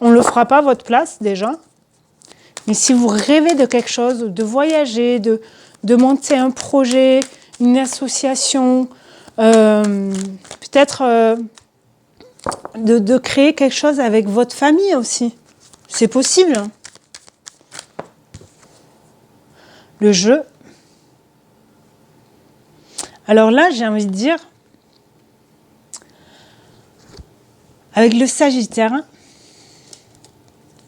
On ne le fera pas à votre place, déjà. Mais si vous rêvez de quelque chose, de voyager, de monter un projet, une association, peut-être de créer quelque chose avec votre famille aussi. C'est possible. Le jeu. Alors là, j'ai envie de dire, avec le Sagittaire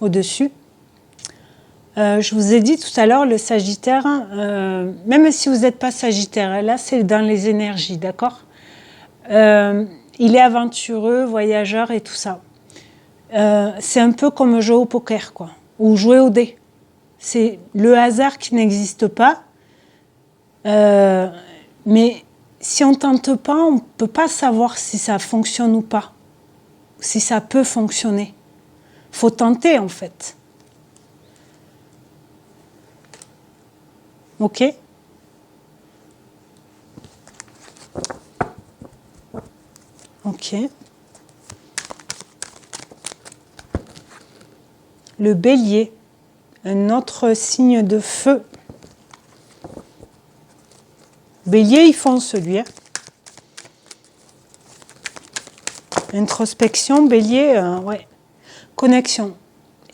au-dessus, je vous ai dit tout à l'heure, le Sagittaire, même si vous n'êtes pas Sagittaire, là c'est dans les énergies, d'accord? Il est aventureux, voyageur et tout ça. C'est un peu comme jouer au poker, quoi, ou jouer au dé. C'est le hasard qui n'existe pas, mais si on ne tente pas, on ne peut pas savoir si ça fonctionne ou pas, si ça peut fonctionner. Il faut tenter, en fait. Ok? Ok. Le Bélier, un autre signe de feu. Bélier, il fonce, lui. Hein. Introspection, Bélier, ouais. Connexion.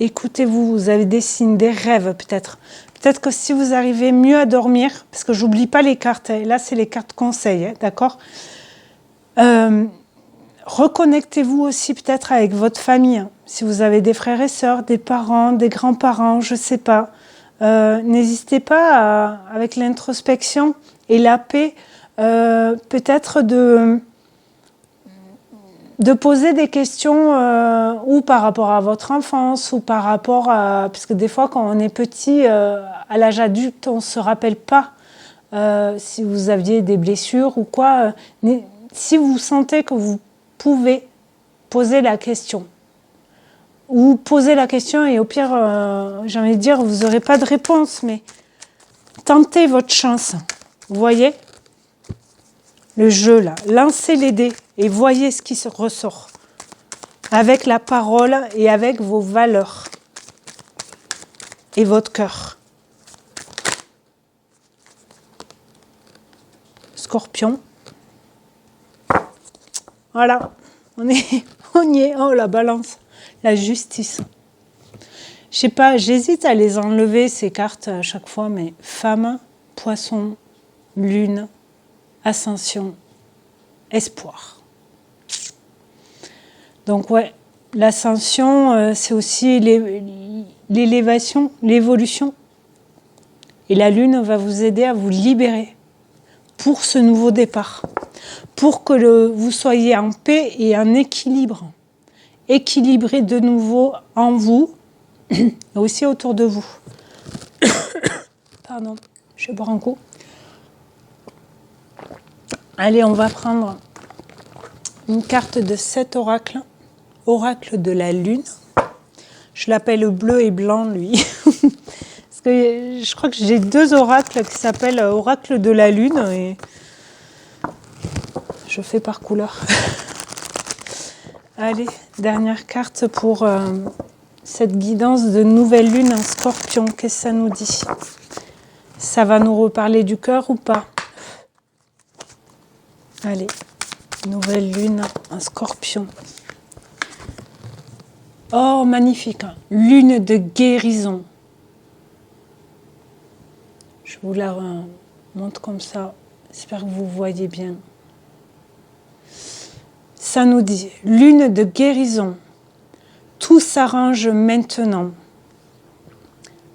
Écoutez-vous, vous avez des signes, des rêves peut-être. Peut-être que si vous arrivez mieux à dormir, parce que j'oublie pas les cartes, hein, là c'est les cartes conseils, hein, d'accord? Reconnectez-vous aussi peut-être avec votre famille. Hein. Si vous avez des frères et sœurs, des parents, des grands-parents, je ne sais pas. N'hésitez pas, avec l'introspection et la paix, peut-être de de poser des questions ou par rapport à votre enfance ou par rapport à... Parce que des fois, quand on est petit, à l'âge adulte, on ne se rappelle pas si vous aviez des blessures ou quoi. Si vous sentez que vous pouvez poser la question. Ou poser la question et au pire, j'ai envie de dire, vous n'aurez pas de réponse, mais tentez votre chance. Vous voyez ? Le jeu là, lancez les dés et voyez ce qui se ressort. Avec la parole et avec vos valeurs. Et votre cœur. Scorpion. Voilà, on y est. Oh la balance, la justice. Je sais pas, j'hésite à les enlever ces cartes à chaque fois, mais femme, poisson, lune, ascension, espoir. Donc ouais, l'ascension, c'est aussi l'élévation, l'évolution. Et la lune va vous aider à vous libérer pour ce nouveau départ. Pour que vous soyez en paix et en équilibre. Équilibré de nouveau en vous et aussi autour de vous. Pardon, je vais boire un coup. Allez, on va prendre une carte de 7 oracles. Oracle de la lune. Je l'appelle bleu et blanc, lui. Parce que je crois que j'ai 2 oracles qui s'appellent oracle de la lune. Et je fais par couleur. Allez, dernière carte pour cette guidance de nouvelle lune en scorpion. Qu'est-ce que ça nous dit? Ça va nous reparler du cœur ou pas? Allez, nouvelle lune en scorpion. Oh, magnifique. Lune de guérison. Je vous la montre comme ça. J'espère que vous voyez bien. Ça nous dit, lune de guérison. Tout s'arrange maintenant.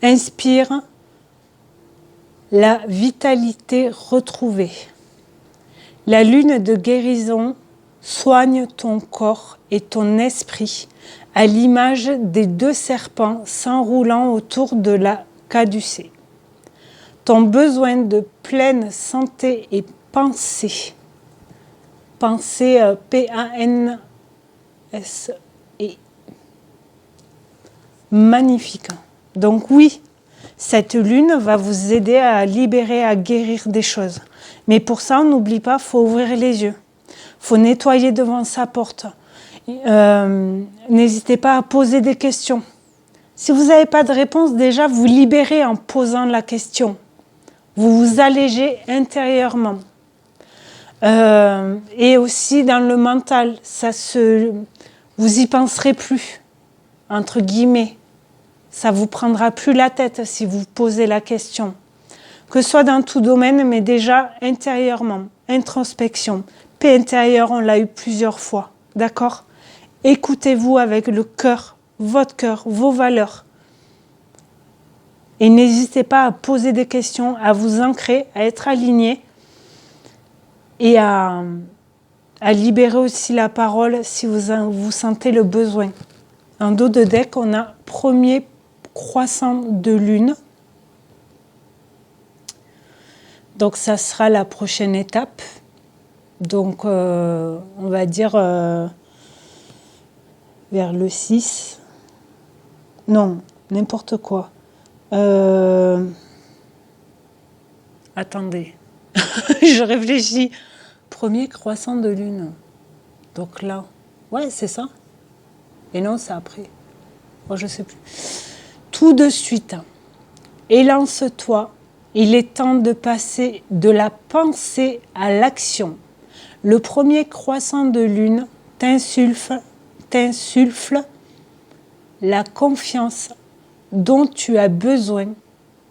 Inspire la vitalité retrouvée. La lune de guérison soigne ton corps et ton esprit à l'image des 2 serpents s'enroulant autour de la caducée. Ton besoin de pleine santé et pensée. Pensée, P-A-N-S-E. Magnifique. Donc oui, cette lune va vous aider à libérer, à guérir des choses. Mais pour ça, on n'oublie pas, il faut ouvrir les yeux. Il faut nettoyer devant sa porte. N'hésitez pas à poser des questions. Si vous n'avez pas de réponse, déjà, vous libérez en posant la question. Vous vous allégez intérieurement. Et aussi dans le mental, vous y penserez plus, entre guillemets. Ça vous prendra plus la tête si vous posez la question. Que ce soit dans tout domaine, mais déjà intérieurement, introspection. Paix intérieure, on l'a eu plusieurs fois, d'accord? Écoutez-vous avec le cœur, votre cœur, vos valeurs. Et n'hésitez pas à poser des questions, à vous ancrer, à être aligné et à libérer aussi la parole si vous sentez le besoin. En dos de deck, on a premier croissant de lune. Donc ça sera la prochaine étape. Donc on va dire vers le 6. Non, n'importe quoi. Attendez, je réfléchis. Premier croissant de lune. Donc là, ouais, c'est ça. Et non, c'est après. Bon, je sais plus. Tout de suite, élance-toi. Il est temps de passer de la pensée à l'action. Le premier croissant de lune t'insuffle la confiance dont tu as besoin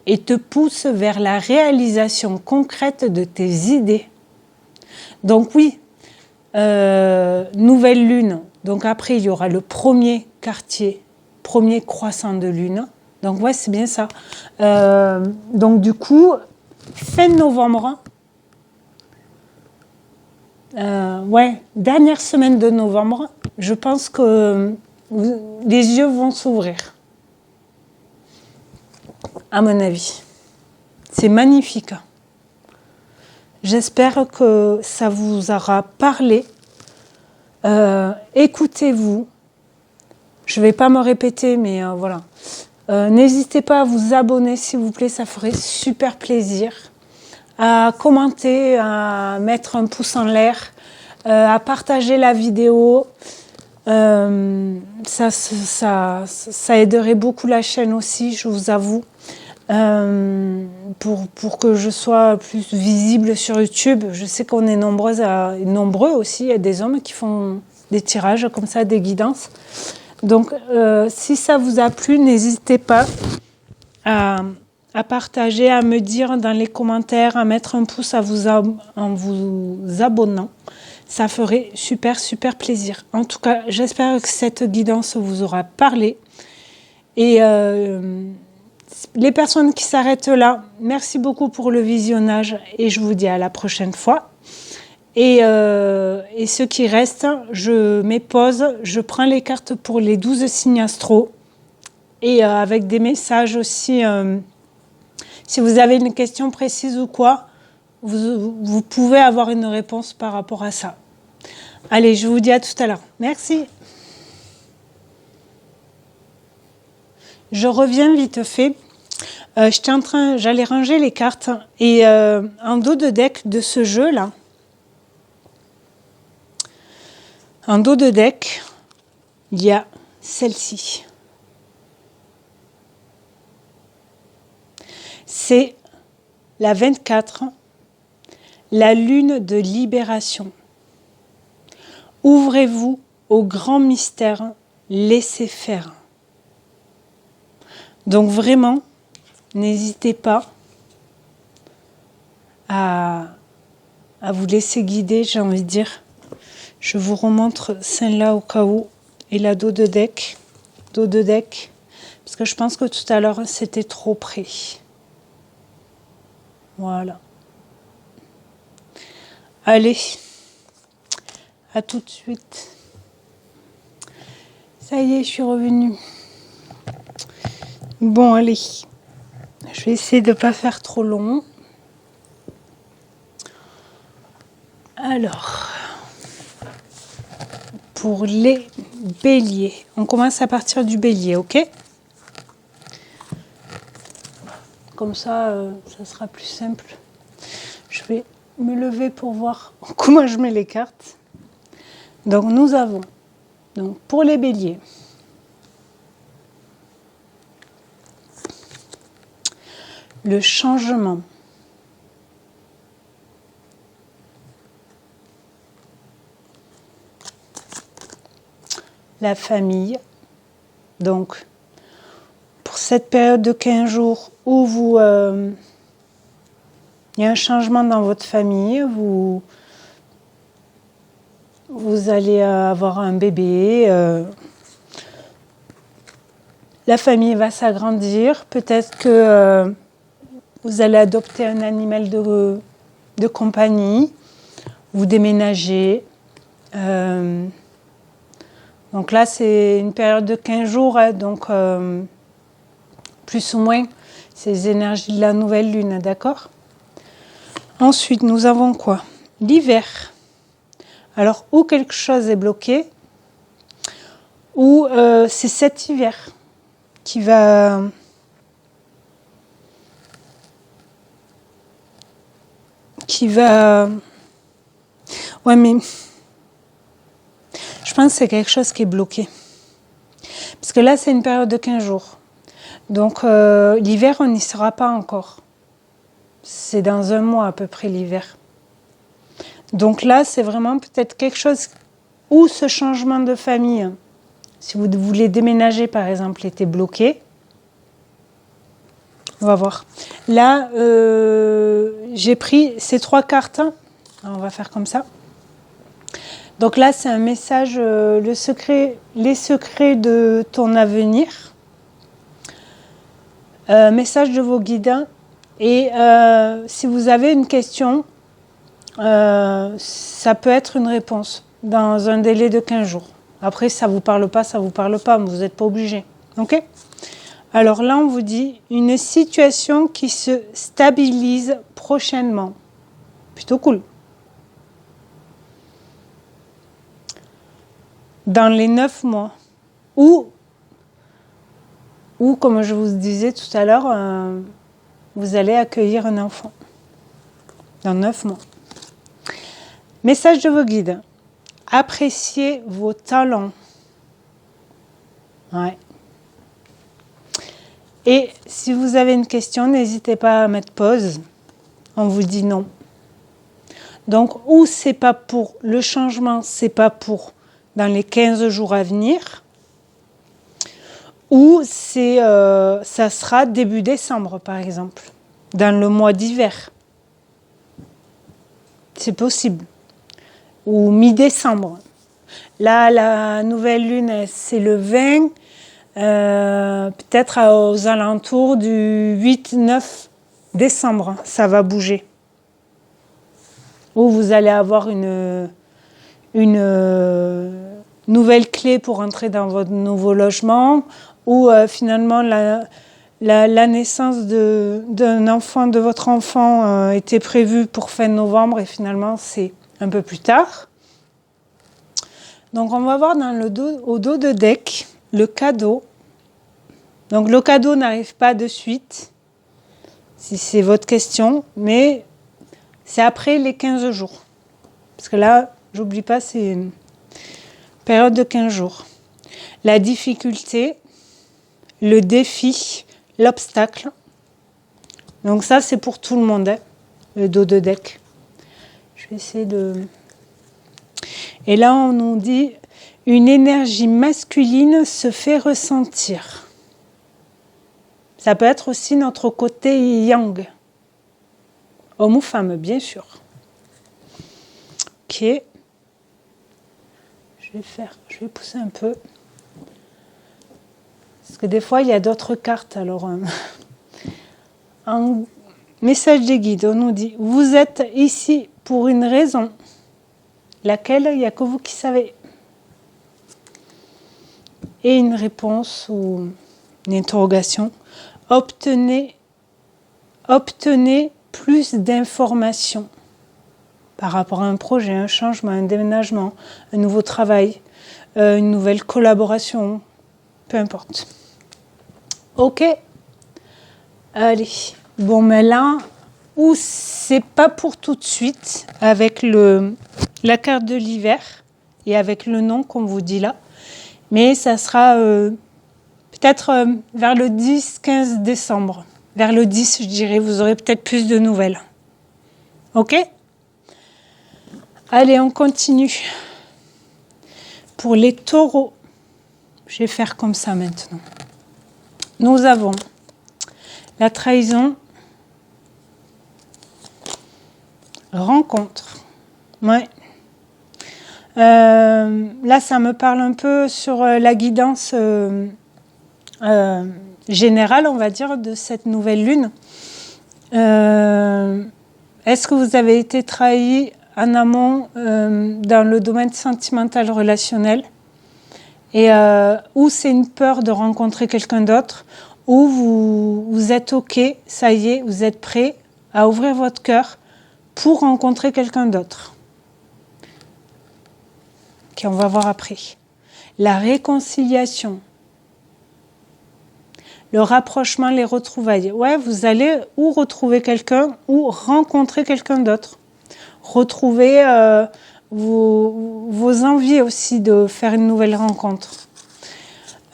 et te pousse vers la réalisation concrète de tes idées. Donc oui, nouvelle lune. Donc après, il y aura le premier quartier, premier croissant de lune. Donc ouais, c'est bien ça. Donc du coup, fin novembre, Ouais, dernière semaine de novembre, je pense que les yeux vont s'ouvrir, à mon avis. C'est magnifique. J'espère que ça vous aura parlé. Écoutez-vous. Je ne vais pas me répéter, mais voilà. N'hésitez pas à vous abonner, s'il vous plaît, ça ferait super plaisir. À commenter, à mettre un pouce en l'air, à partager la vidéo. Ça aiderait beaucoup la chaîne aussi, je vous avoue. Pour que je sois plus visible sur YouTube. Je sais qu'on est nombreux aussi, il y a des hommes qui font des tirages comme ça, des guidances. Donc, si ça vous a plu, n'hésitez pas à partager, à me dire dans les commentaires, à mettre un pouce en vous abonnant. Ça ferait super, super plaisir. En tout cas, j'espère que cette guidance vous aura parlé. Et les personnes qui s'arrêtent là, merci beaucoup pour le visionnage et je vous dis à la prochaine fois. Et ceux qui restent, je mets pause, je prends les cartes pour les 12 signes astro et avec des messages aussi. Si vous avez une question précise ou quoi, vous pouvez avoir une réponse par rapport à ça. Allez, je vous dis à tout à l'heure. Merci. Je reviens vite fait. J'allais ranger les cartes et en dos de deck de ce jeu-là, en dos de deck, il y a celle-ci. C'est la 24, la lune de libération. Ouvrez-vous au grand mystère, laissez faire. Donc vraiment, n'hésitez pas à vous laisser guider, j'ai envie de dire. Je vous remontre celle-là au cas où. Et la dos de deck. Parce que je pense que tout à l'heure, c'était trop près. Voilà. Allez. À tout de suite. Ça y est, je suis revenue. Bon, allez. Je vais essayer de ne pas faire trop long. Alors, pour les béliers, on commence à partir du bélier, ok? Comme ça, ça sera plus simple. Je vais me lever pour voir comment je mets les cartes. Donc, nous avons, donc, pour les béliers, le changement. La famille. Donc, pour cette période de 15 jours où il y a un changement dans votre famille, vous allez avoir un bébé, la famille va s'agrandir, peut-être que vous allez adopter un animal de compagnie, vous déménagez. Donc là, c'est une période de 15 jours, hein, donc plus ou moins, c'est les énergies de la nouvelle lune, d'accord? Ensuite, nous avons quoi? L'hiver. Alors, ou quelque chose est bloqué, ou c'est cet hiver qui va... Ouais, mais... Je pense que c'est quelque chose qui est bloqué. Parce que là, c'est une période de 15 jours. Donc, l'hiver, on n'y sera pas encore. C'est dans un mois à peu près l'hiver. Donc là, c'est vraiment peut-être quelque chose où ce changement de famille, si vous voulez déménager par exemple, était bloqué. On va voir. Là, j'ai pris ces 3 cartes. Alors, on va faire comme ça. Donc là, c'est un message, les secrets de ton avenir. Message de vos guides. Et si vous avez une question, ça peut être une réponse dans un délai de 15 jours. Après, ça vous parle pas, vous n'êtes pas obligé. Ok? Alors là, on vous dit une situation qui se stabilise prochainement. Plutôt cool. Dans les 9 mois. Ou comme je vous disais tout à l'heure, vous allez accueillir un enfant. Dans 9 mois. Message de vos guides. Appréciez vos talents. Ouais. Et si vous avez une question, n'hésitez pas à mettre pause. On vous dit non. Donc, ou c'est pas pour le changement, c'est pas pour dans les 15 jours à venir, ou c'est, ça sera début décembre, par exemple, dans le mois d'hiver. C'est possible. Ou mi-décembre. Là, la nouvelle lune, c'est le 20, peut-être aux alentours du 8-9 décembre, ça va bouger. Ou vous allez avoir une nouvelle clé pour entrer dans votre nouveau logement, ou finalement la naissance d'un enfant, de votre enfant était prévue pour fin novembre et finalement c'est un peu plus tard. Donc on va voir au dos de deck le cadeau. Donc le cadeau n'arrive pas de suite, si c'est votre question, mais c'est après les 15 jours. Parce que là, j'oublie pas, c'est une période de 15 jours. La difficulté, le défi, l'obstacle. Donc ça, c'est pour tout le monde, hein, le dos de deck. Je vais essayer de... Et là, on nous dit, une énergie masculine se fait ressentir. Ça peut être aussi notre côté yang. Homme ou femme, bien sûr. Ok. Je vais pousser un peu. Parce que des fois, il y a d'autres cartes. Alors, en message des guides, on nous dit, vous êtes ici pour une raison. Laquelle, il n'y a que vous qui savez. Et une réponse ou une interrogation. Obtenez plus d'informations par rapport à un projet, un changement, un déménagement, un nouveau travail, une nouvelle collaboration, peu importe. Ok. Allez. Bon, mais là, ou c'est pas pour tout de suite avec la carte de l'hiver et avec le nom qu'on vous dit là, mais ça sera peut-être vers le 10-15 décembre. Vers le 10, je dirais, vous aurez peut-être plus de nouvelles. Ok ? Allez, on continue. Pour les taureaux, je vais faire comme ça maintenant. Nous avons la trahison, rencontre. Ouais. Là, ça me parle un peu sur la guidance générale, on va dire, de cette nouvelle lune. Est-ce que vous avez été trahi en amont dans le domaine sentimental relationnel et ou c'est une peur de rencontrer quelqu'un d'autre, ou vous êtes OK, ça y est, vous êtes prêt à ouvrir votre cœur pour rencontrer quelqu'un d'autre. Ok, on va voir après. La réconciliation, le rapprochement, les retrouvailles. Ouais, vous allez ou retrouver quelqu'un ou rencontrer quelqu'un d'autre. Retrouver vos envies aussi de faire une nouvelle rencontre.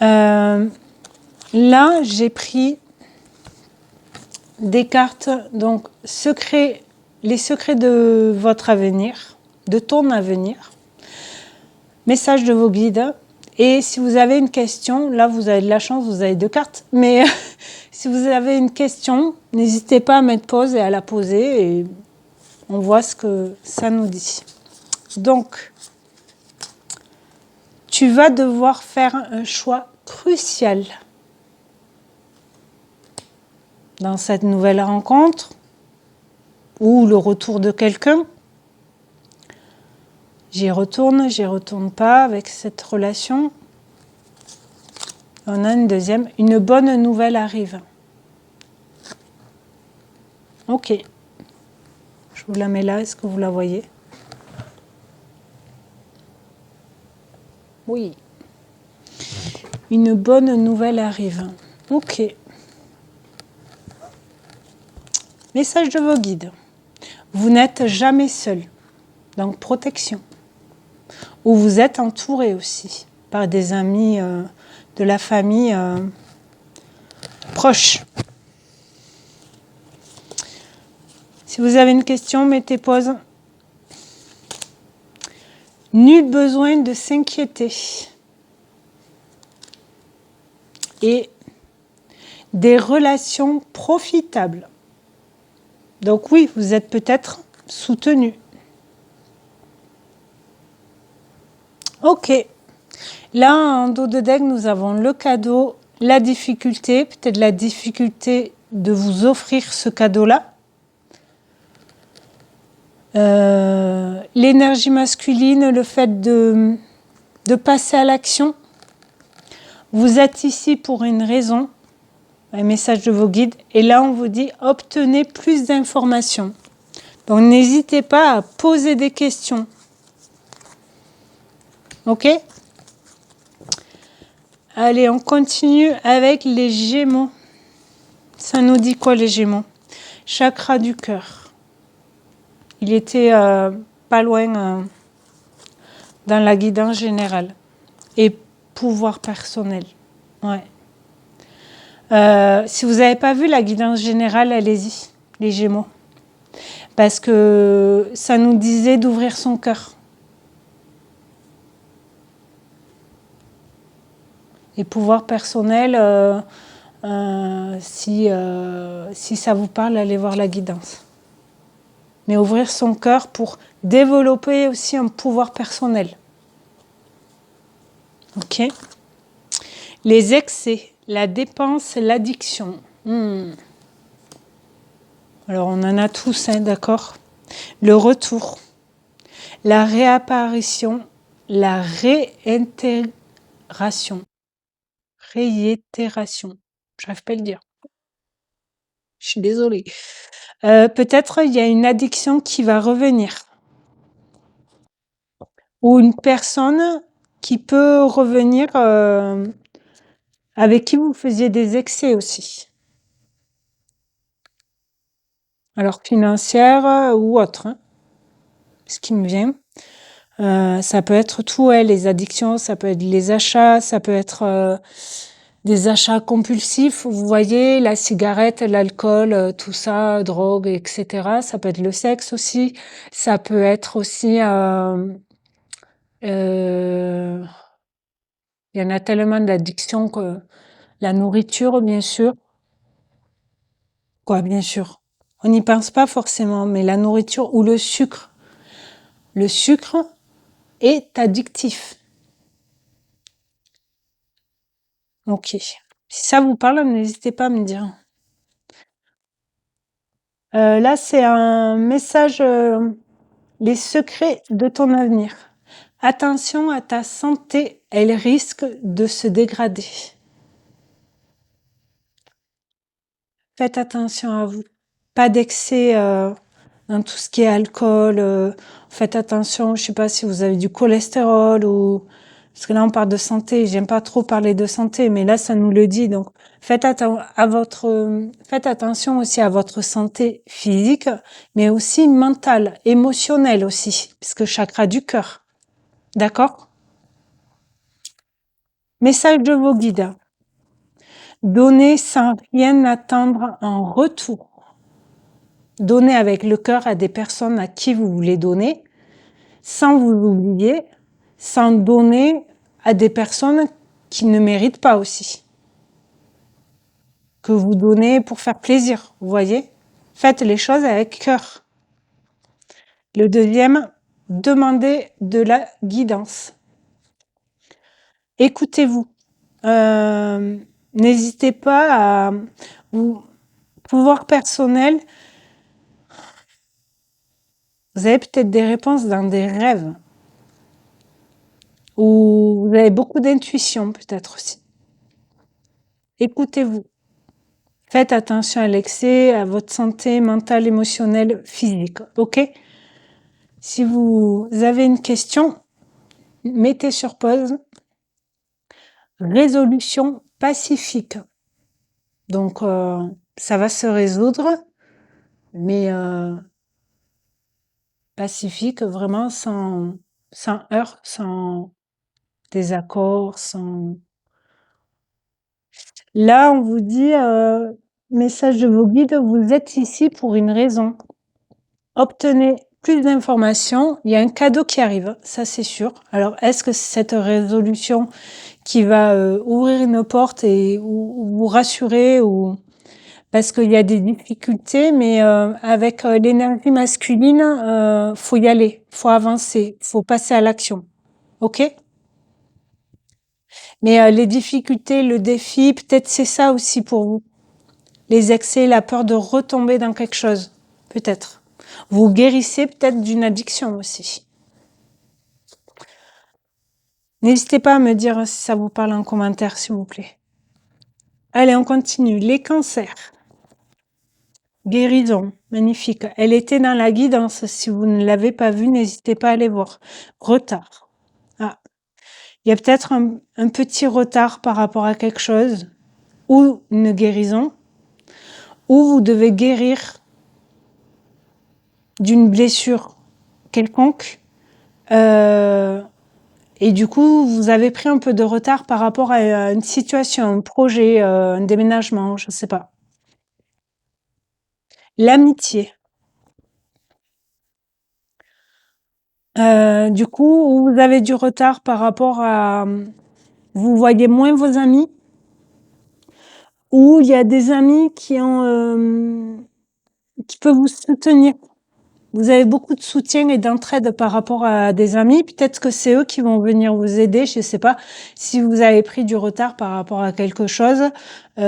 Là, j'ai pris des cartes, donc les secrets de votre avenir, de ton avenir, message de vos guides. Et si vous avez une question, là vous avez de la chance, vous avez 2 cartes, mais si vous avez une question, n'hésitez pas à mettre pause et à la poser et on voit ce que ça nous dit. Donc, tu vas devoir faire un choix crucial dans cette nouvelle rencontre ou le retour de quelqu'un. j'y retourne pas avec cette relation. On a une deuxième. Une bonne nouvelle arrive. Ok. Je vous la mets là, est-ce que vous la voyez? Oui. Une bonne nouvelle arrive. Ok. Message de vos guides. Vous n'êtes jamais seul. Donc protection. Ou vous êtes entouré aussi par des amis de la famille proche. Si vous avez une question, mettez pause. Nul besoin de s'inquiéter. Et des relations profitables. Donc oui, vous êtes peut-être soutenu. Ok. Là, en dos de deck, nous avons le cadeau, la difficulté, peut-être la difficulté de vous offrir ce cadeau-là. L'énergie masculine, le fait de passer à l'action. Vous êtes ici pour une raison, un message de vos guides. Et là, on vous dit, obtenez plus d'informations. Donc, n'hésitez pas à poser des questions. Ok? Allez, on continue avec les Gémeaux. Ça nous dit quoi, les Gémeaux? Chakra du cœur. Il était pas loin dans la guidance générale. Et pouvoir personnel. Ouais. Si vous n'avez pas vu la guidance générale, allez-y, les Gémeaux. Parce que ça nous disait d'ouvrir son cœur. Et pouvoir personnel, si ça vous parle, allez voir la guidance. Mais ouvrir son cœur pour développer aussi un pouvoir personnel. Ok. Les excès, la dépense, l'addiction. Alors on en a tous, hein, d'accord. Le retour, la réapparition, la réitération. Réitération. J'arrive pas à le dire. Je suis désolée. Peut-être il y a une addiction qui va revenir. Ou une personne qui peut revenir avec qui vous faisiez des excès aussi. Alors financière ou autre. Hein. Ce qui me vient. Ça peut être tout, ouais, les addictions, ça peut être les achats, ça peut être des achats compulsifs. Vous voyez, la cigarette, l'alcool, tout ça, drogue, etc. Ça peut être le sexe aussi. Ça peut être aussi... il y en a tellement d'addictions que la nourriture, bien sûr. Quoi, bien sûr. On n'y pense pas forcément, mais la nourriture ou le sucre. Le sucre est addictif. Ok. Si ça vous parle, n'hésitez pas à me dire. Là, c'est un message, les secrets de ton avenir. Attention à ta santé, elle risque de se dégrader. Faites attention à vous. Pas d'excès dans tout ce qui est alcool. Faites attention, je sais pas si vous avez du cholestérol ou... Parce que là, on parle de santé. J'aime pas trop parler de santé, mais là, ça nous le dit. Donc, faites attention aussi à votre santé physique, mais aussi mentale, émotionnelle aussi, puisque chakra du cœur. D'accord? Message de vos guides. Donnez sans rien attendre en retour. Donnez avec le cœur à des personnes à qui vous voulez donner, sans vous oublier, sans donner à des personnes qui ne méritent pas aussi. Que vous donnez pour faire plaisir, vous voyez? Faites les choses avec cœur. Le deuxième, demandez de la guidance. Écoutez-vous. N'hésitez pas à vous pouvoir personnel. Vous avez peut-être des réponses dans des rêves. Ou vous avez beaucoup d'intuition peut-être aussi. Écoutez-vous. Faites attention à l'excès, à votre santé mentale, émotionnelle, physique. OK? Si vous avez une question, mettez sur pause. Résolution pacifique. Donc, ça va se résoudre, mais pacifique, vraiment sans heurts, sans désaccord, sans... Là, on vous dit, message de vos guides, vous êtes ici pour une raison. Obtenez plus d'informations. Il y a un cadeau qui arrive, ça c'est sûr. Alors, est-ce que c'est cette résolution qui va ouvrir une porte et ou vous rassurer ou parce qu'il y a des difficultés, mais avec l'énergie masculine, faut y aller, faut avancer, faut passer à l'action. OK? Mais les difficultés, le défi, peut-être c'est ça aussi pour vous. Les excès, la peur de retomber dans quelque chose, peut-être. Vous guérissez peut-être d'une addiction aussi. N'hésitez pas à me dire si ça vous parle en commentaire, s'il vous plaît. Allez, on continue. Les cancers. Guérison, magnifique. Elle était dans la guidance. Si vous ne l'avez pas vue, n'hésitez pas à aller voir. Retard. Ah, il y a peut-être un petit retard par rapport à quelque chose ou une guérison, ou vous devez guérir d'une blessure quelconque. Et du coup, vous avez pris un peu de retard par rapport à une situation, un projet, un déménagement, je ne sais pas. L'amitié. Du coup, vous avez du retard par rapport à... Vous voyez moins vos amis, ou il y a des amis qui peuvent vous soutenir. Vous avez beaucoup de soutien et d'entraide par rapport à des amis. Peut-être que c'est eux qui vont venir vous aider. Je ne sais pas si vous avez pris du retard par rapport à quelque chose.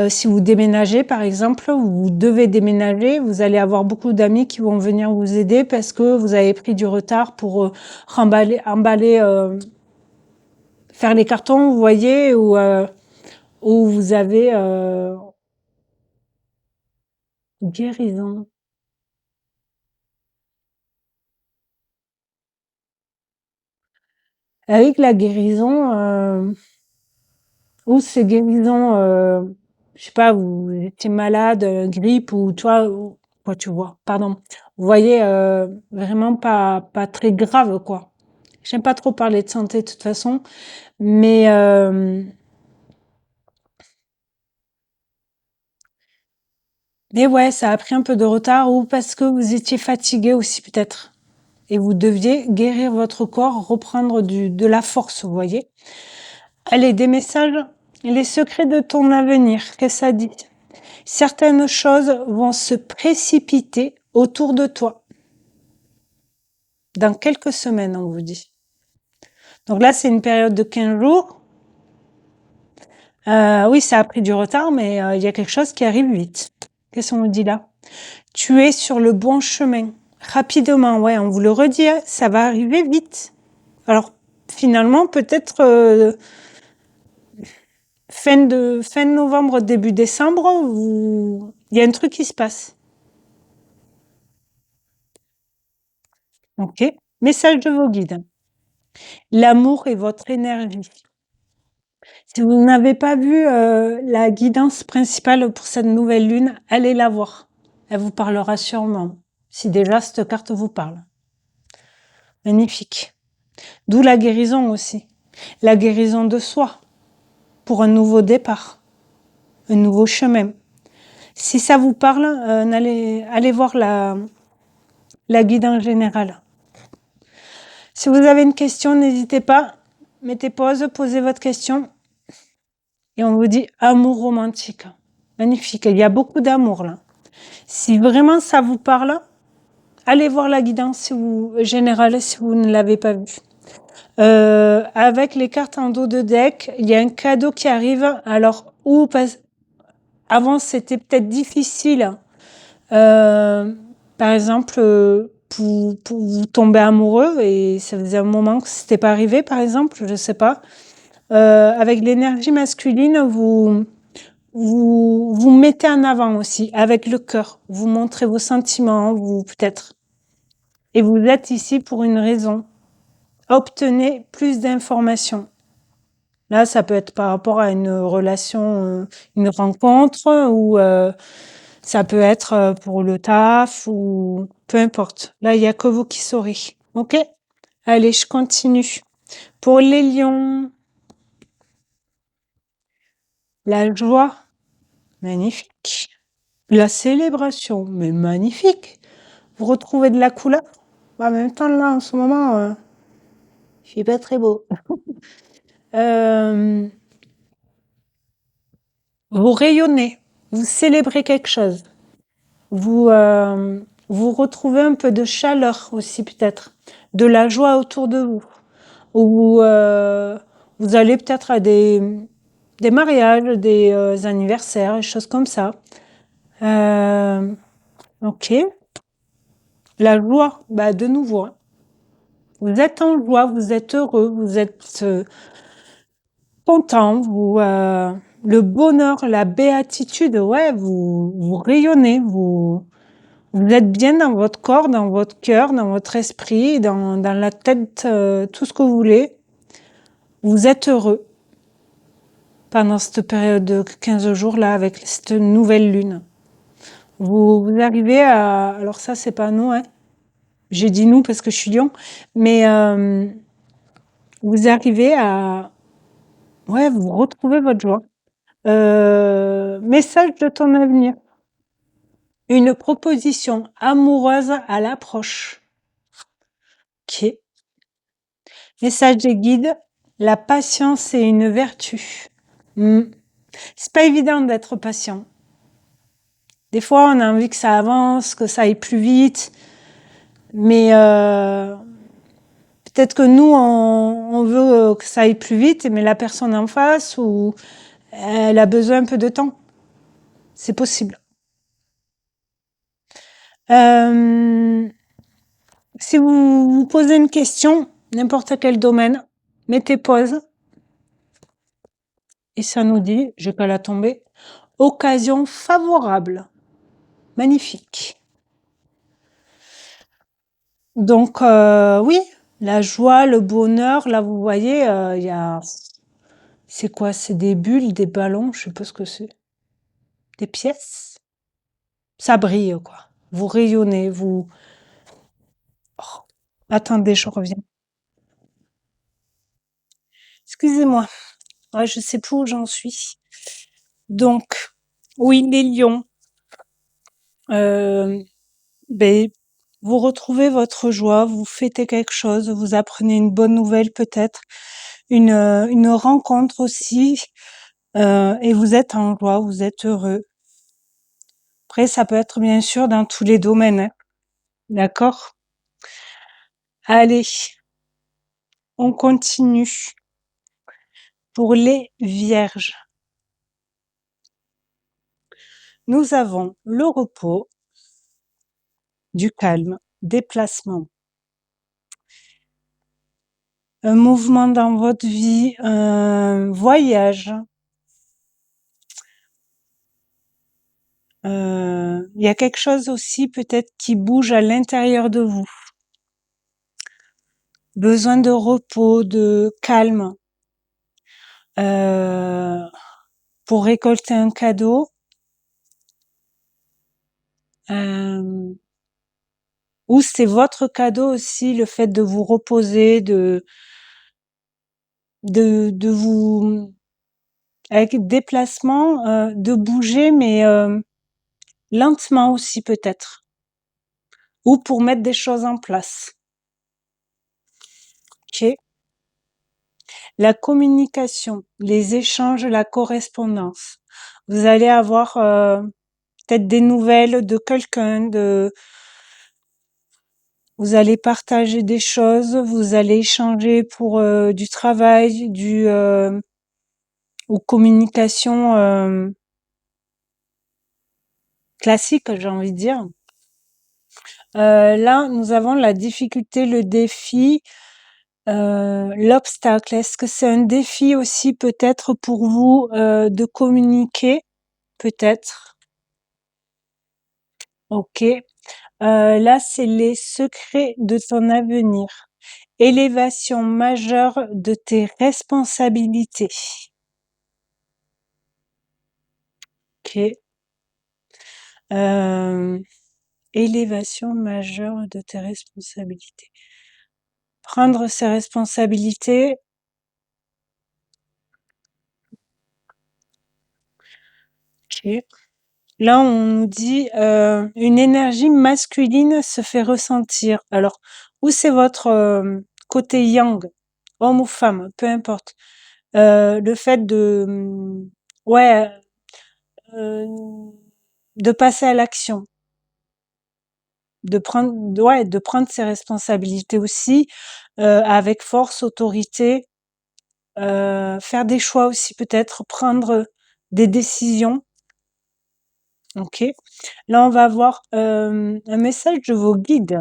Si vous déménagez, par exemple, vous devez déménager, vous allez avoir beaucoup d'amis qui vont venir vous aider parce que vous avez pris du retard pour emballer, faire les cartons, vous voyez, ou vous avez guérison. Avec la guérison, ou c'est guérison, je sais pas, vous étiez malade, grippe ou toi, ou quoi tu vois, pardon. Vous voyez, vraiment pas très grave, quoi. J'aime pas trop parler de santé de toute façon, mais ouais, ça a pris un peu de retard ou parce que vous étiez fatigué aussi peut-être et vous deviez guérir votre corps, reprendre de la force, vous voyez. Allez, des messages. Les secrets de ton avenir, qu'est-ce que ça dit? Certaines choses vont se précipiter autour de toi. Dans quelques semaines, on vous dit. Donc là, c'est une période de 15 jours. Oui, ça a pris du retard, mais il y a quelque chose qui arrive vite. Qu'est-ce qu'on nous dit là? Tu es sur le bon chemin. Rapidement, ouais, on vous le redit, hein, ça va arriver vite. Alors, finalement, peut-être fin de novembre, début décembre, il y a un truc qui se passe. OK? Message de vos guides. L'amour est votre énergie. Si vous n'avez pas vu la guidance principale pour cette nouvelle lune, allez la voir. Elle vous parlera sûrement. Si déjà cette carte vous parle. Magnifique. D'où la guérison aussi. La guérison de soi pour un nouveau départ, un nouveau chemin. Si ça vous parle, allez voir la guidance générale. Si vous avez une question, n'hésitez pas. Mettez pause, posez votre question. Et on vous dit amour romantique. Magnifique. Il y a beaucoup d'amour là. Si vraiment ça vous parle, allez voir la guidance générale si vous ne l'avez pas vue. Avec les cartes en dos de deck, il y a un cadeau qui arrive. Alors, avant, c'était peut-être difficile. Par exemple, pour vous tomber amoureux et ça faisait un moment que c'était pas arrivé, par exemple, je sais pas. Avec l'énergie masculine, vous mettez en avant aussi, avec le cœur. Vous montrez vos sentiments, vous, peut-être. Et vous êtes ici pour une raison. Obtenez plus d'informations. Là, ça peut être par rapport à une relation, une rencontre, ou ça peut être pour le taf, ou peu importe. Là, il y a que vous qui saurez. Ok? Allez, je continue. Pour les lions, la joie, magnifique. La célébration, mais magnifique. Vous retrouvez de la couleur. En même temps, là, en ce moment, il fait pas très beau. Euh, vous rayonnez, vous célébrez quelque chose. Vous retrouvez un peu de chaleur aussi, peut-être. De la joie autour de vous. Ou vous allez peut-être à des mariages, des anniversaires, des choses comme ça. Ok. La joie, bah de nouveau, hein. Vous êtes en joie, vous êtes heureux, vous êtes content, le bonheur, la béatitude, ouais, vous rayonnez, vous êtes bien dans votre corps, dans votre cœur, dans votre esprit, dans la tête, tout ce que vous voulez. Vous êtes heureux pendant cette période de 15 jours là avec cette nouvelle lune. Vous arrivez à, alors ça c'est pas nous, hein. J'ai dit nous parce que je suis lion, mais vous arrivez à, ouais, vous retrouvez votre joie. Message de ton avenir. Une proposition amoureuse à l'approche. Ok. Message des guides. La patience est une vertu. C'est pas évident d'être patient. Des fois, on a envie que ça avance, que ça aille plus vite, mais peut-être que nous, on veut que ça aille plus vite, mais la personne en face, ou elle a besoin un peu de temps. C'est possible. Si vous vous posez une question, n'importe quel domaine, mettez pause. Et ça nous dit, je vais pas la tomber, occasion favorable. Magnifique. Donc, oui, la joie, le bonheur, là, vous voyez, il y a, c'est quoi? C'est des bulles, des ballons, je sais pas ce que c'est. Des pièces? Ça brille, quoi. Vous rayonnez, vous... Oh, attendez, je reviens. Excusez-moi. Ouais, je sais plus où j'en suis. Donc, oui, les lions. Euh, ben, vous retrouvez votre joie, vous fêtez quelque chose, vous apprenez une bonne nouvelle peut-être, une rencontre aussi, et vous êtes en joie, vous êtes heureux. Après, ça peut être bien sûr dans tous les domaines, hein. D'accord? Allez, on continue. Pour les vierges, nous avons le repos, du calme, déplacement, un mouvement dans votre vie, un voyage. Il y a quelque chose aussi peut-être qui bouge à l'intérieur de vous. Besoin de repos, de calme, euh, pour récolter un cadeau. Euh, ou c'est votre cadeau aussi, le fait de vous reposer, de vous, avec déplacement, de bouger, mais lentement aussi peut-être. Ou pour mettre des choses en place. Ok. La communication, les échanges, la correspondance. Vous allez avoir peut-être des nouvelles de quelqu'un, vous allez partager des choses, vous allez échanger pour du travail, ou communication classique, j'ai envie de dire. Là, nous avons la difficulté, le défi, l'obstacle. Est-ce que c'est un défi aussi peut-être pour vous de communiquer? Peut-être. Ok. Là, c'est les secrets de ton avenir. Élévation majeure de tes responsabilités. Ok. Élévation majeure de tes responsabilités. Prendre ses responsabilités. Ok. Là, on nous dit une énergie masculine se fait ressentir. Alors, où c'est votre côté yang, homme ou femme, peu importe. Le fait de, ouais, euh, de passer à l'action, ouais, de prendre ses responsabilités aussi avec force, autorité, faire des choix aussi peut-être, prendre des décisions. Ok. Là, on va voir un message de vos guides.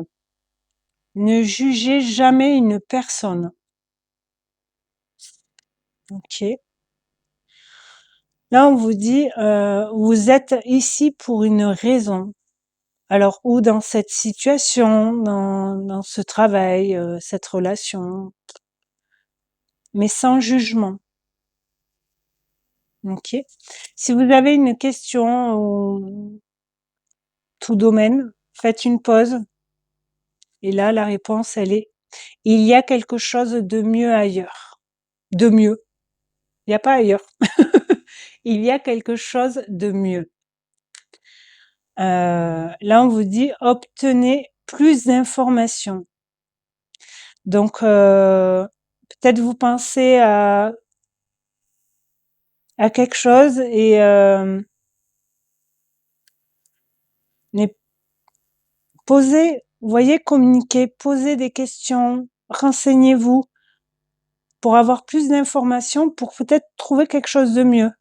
Ne jugez jamais une personne. Ok. Là, on vous dit, vous êtes ici pour une raison. Alors, ou dans cette situation, dans ce travail, cette relation, mais sans jugement. Ok. Si vous avez une question ou tout domaine, faites une pause. Et là, la réponse, elle est, il y a quelque chose de mieux ailleurs. De mieux. Il n'y a pas ailleurs. Il y a quelque chose de mieux. Là, on vous dit, obtenez plus d'informations. Donc, peut-être vous pensez à quelque chose et mais posez, vous voyez, communiquez, posez des questions, renseignez-vous pour avoir plus d'informations, pour peut-être trouver quelque chose de mieux.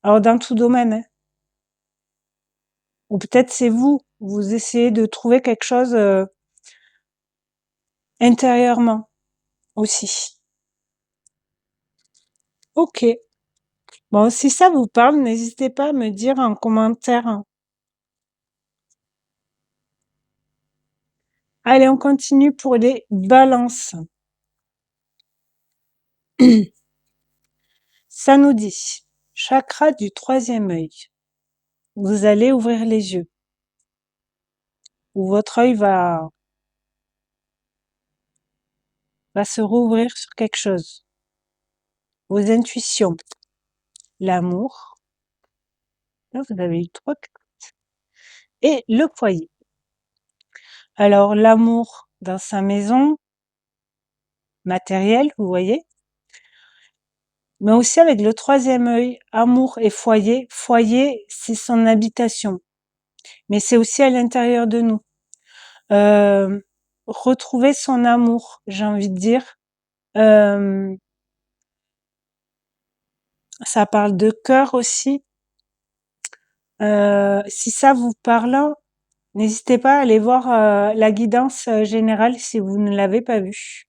Alors, dans tout domaine, hein. Ou peut-être c'est vous, vous essayez de trouver quelque chose intérieurement aussi. Ok. Bon, si ça vous parle, n'hésitez pas à me dire en commentaire. Allez, on continue pour les balances. Ça nous dit, chakra du troisième œil. Vous allez ouvrir les yeux. Ou votre œil va se rouvrir sur quelque chose. Vos intuitions. L'amour. Là, vous avez eu 3 cartes. Et le foyer. Alors, l'amour dans sa maison, matériel, vous voyez. Mais aussi avec le troisième œil, amour et foyer. Foyer, c'est son habitation. Mais c'est aussi à l'intérieur de nous. Retrouver son amour, j'ai envie de dire. Ça parle de cœur aussi. Si ça vous parle, n'hésitez pas à aller voir la guidance générale si vous ne l'avez pas vue.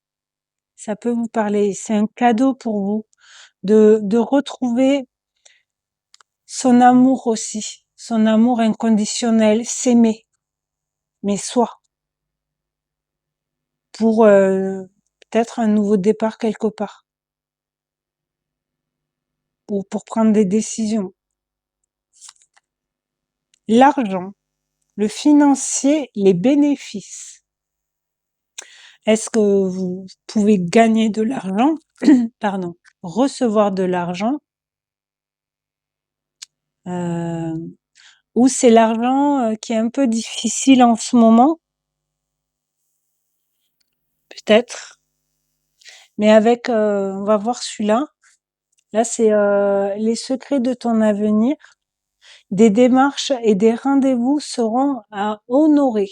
Ça peut vous parler. C'est un cadeau pour vous de retrouver son amour aussi, son amour inconditionnel, s'aimer, mais soi, pour peut-être un nouveau départ quelque part, ou pour prendre des décisions. L'argent, le financier, les bénéfices. Est-ce que vous pouvez gagner de l'argent, pardon, recevoir de l'argent, ou c'est l'argent qui est un peu difficile en ce moment, peut-être, mais avec, on va voir celui-là. Là, c'est les secrets de ton avenir. Des démarches et des rendez-vous seront à honorer.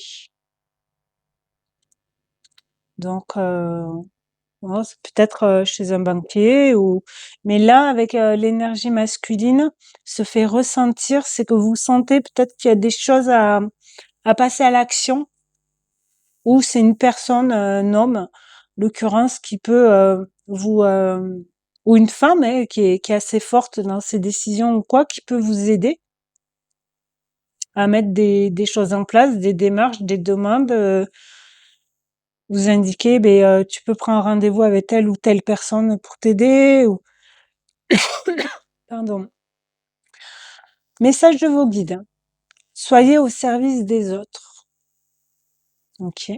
Donc, bon, c'est peut-être chez un banquier ou, mais là, avec l'énergie masculine, se fait ressentir, c'est que vous sentez peut-être qu'il y a des choses à passer à l'action, ou c'est une personne, un homme, l'occurrence, qui peut vous ou une femme qui est assez forte dans ses décisions ou quoi, qui peut vous aider à mettre des choses en place, des démarches, des demandes. Vous indiquer, tu peux prendre rendez-vous avec telle ou telle personne pour t'aider. Ou pardon. Message de vos guides, hein. Soyez au service des autres. Ok.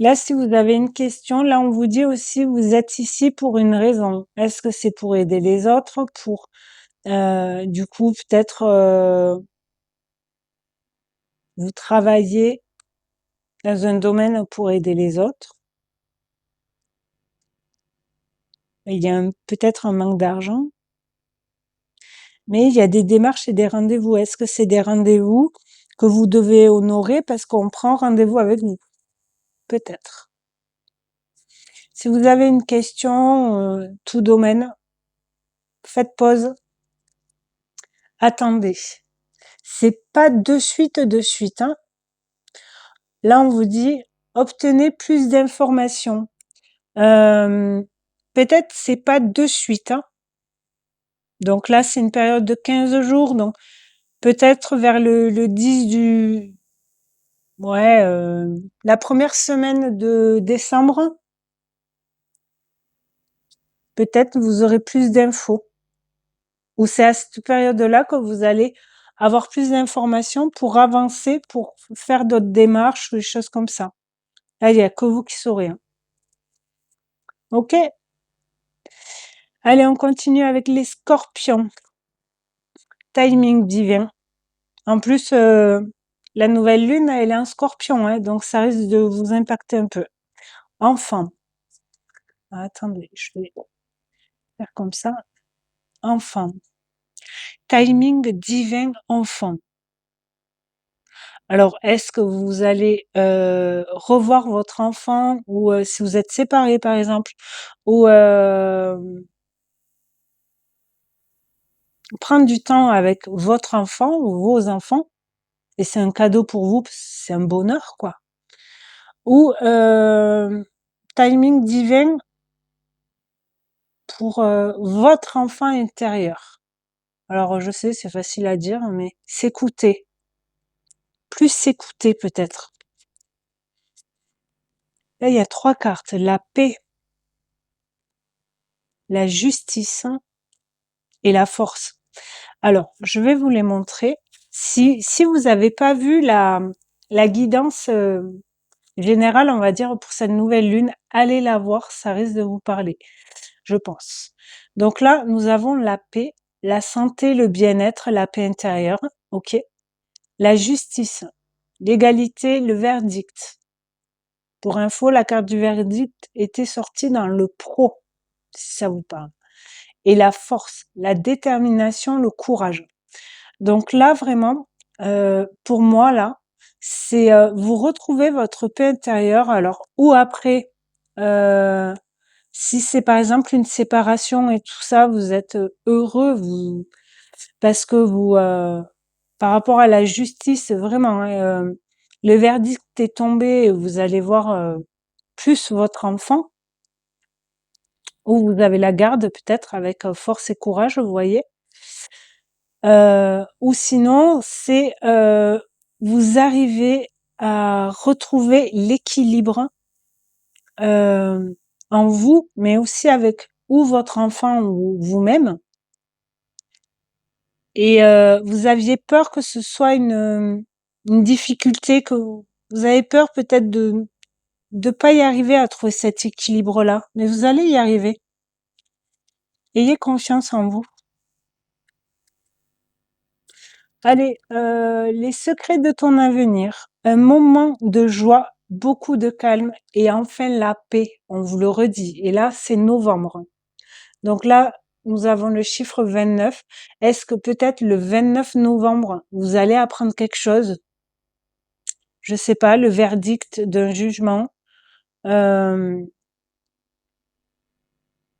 Là, si vous avez une question, là, on vous dit aussi, vous êtes ici pour une raison. Est-ce que c'est pour aider les autres, pour, du coup, peut-être, vous travaillez dans un domaine pour aider les autres. Il y a peut-être un manque d'argent, mais il y a des démarches et des rendez-vous. Est-ce que c'est des rendez-vous que vous devez honorer parce qu'on prend rendez-vous avec vous? Peut-être. Si vous avez une question, tout domaine, faites pause, attendez. C'est pas de suite, hein. Là, on vous dit, obtenez plus d'informations. Peut-être c'est pas de suite, hein. Donc là, c'est une période de 15 jours, donc peut-être vers le 10 du... Ouais, la première semaine de décembre, peut-être vous aurez plus d'infos. Ou c'est à cette période-là que vous allez avoir plus d'informations pour avancer, pour faire d'autres démarches ou des choses comme ça. Là, il n'y a que vous qui saurez, hein. Ok? Allez, on continue avec les scorpions. Timing divin. En plus, la nouvelle lune, elle est en scorpion, hein, donc ça risque de vous impacter un peu. Enfant. Attendez, je vais faire comme ça. Enfant. Timing divin enfant. Alors, est-ce que vous allez revoir votre enfant, ou si vous êtes séparés, par exemple, ou prendre du temps avec votre enfant ou vos enfants, et c'est un cadeau pour vous, c'est un bonheur, quoi. Ou timing divin pour votre enfant intérieur. Alors, je sais, c'est facile à dire, mais s'écouter. Plus s'écouter, peut-être. Là, il y a 3 cartes. La paix, la justice et la force. Alors, je vais vous les montrer. Si vous n'avez pas vu la guidance générale, on va dire, pour cette nouvelle lune, allez la voir, ça risque de vous parler, je pense. Donc là, nous avons la paix, la santé, le bien-être, la paix intérieure, ok. La justice, l'égalité, le verdict. Pour info, la carte du verdict était sortie dans le pro, si ça vous parle. Et la force, la détermination, le courage. Donc là, vraiment, pour moi, là, c'est vous retrouvez votre paix intérieure. Alors, ou après, si c'est par exemple une séparation et tout ça, vous êtes heureux, parce que vous, par rapport à la justice, vraiment, hein, le verdict est tombé et vous allez voir plus votre enfant, ou vous avez la garde peut-être avec force et courage, vous voyez. Ou sinon, c'est vous arrivez à retrouver l'équilibre en vous, mais aussi avec ou votre enfant ou vous-même. Et vous aviez peur que ce soit une difficulté, que vous avez peur peut-être de pas y arriver à trouver cet équilibre-là, mais vous allez y arriver. Ayez confiance en vous. Allez, les secrets de ton avenir. Un moment de joie, beaucoup de calme et enfin la paix, on vous le redit. Et là, c'est novembre. Donc là, nous avons le chiffre 29. Est-ce que peut-être le 29 novembre, vous allez apprendre quelque chose? Je sais pas, le verdict d'un jugement.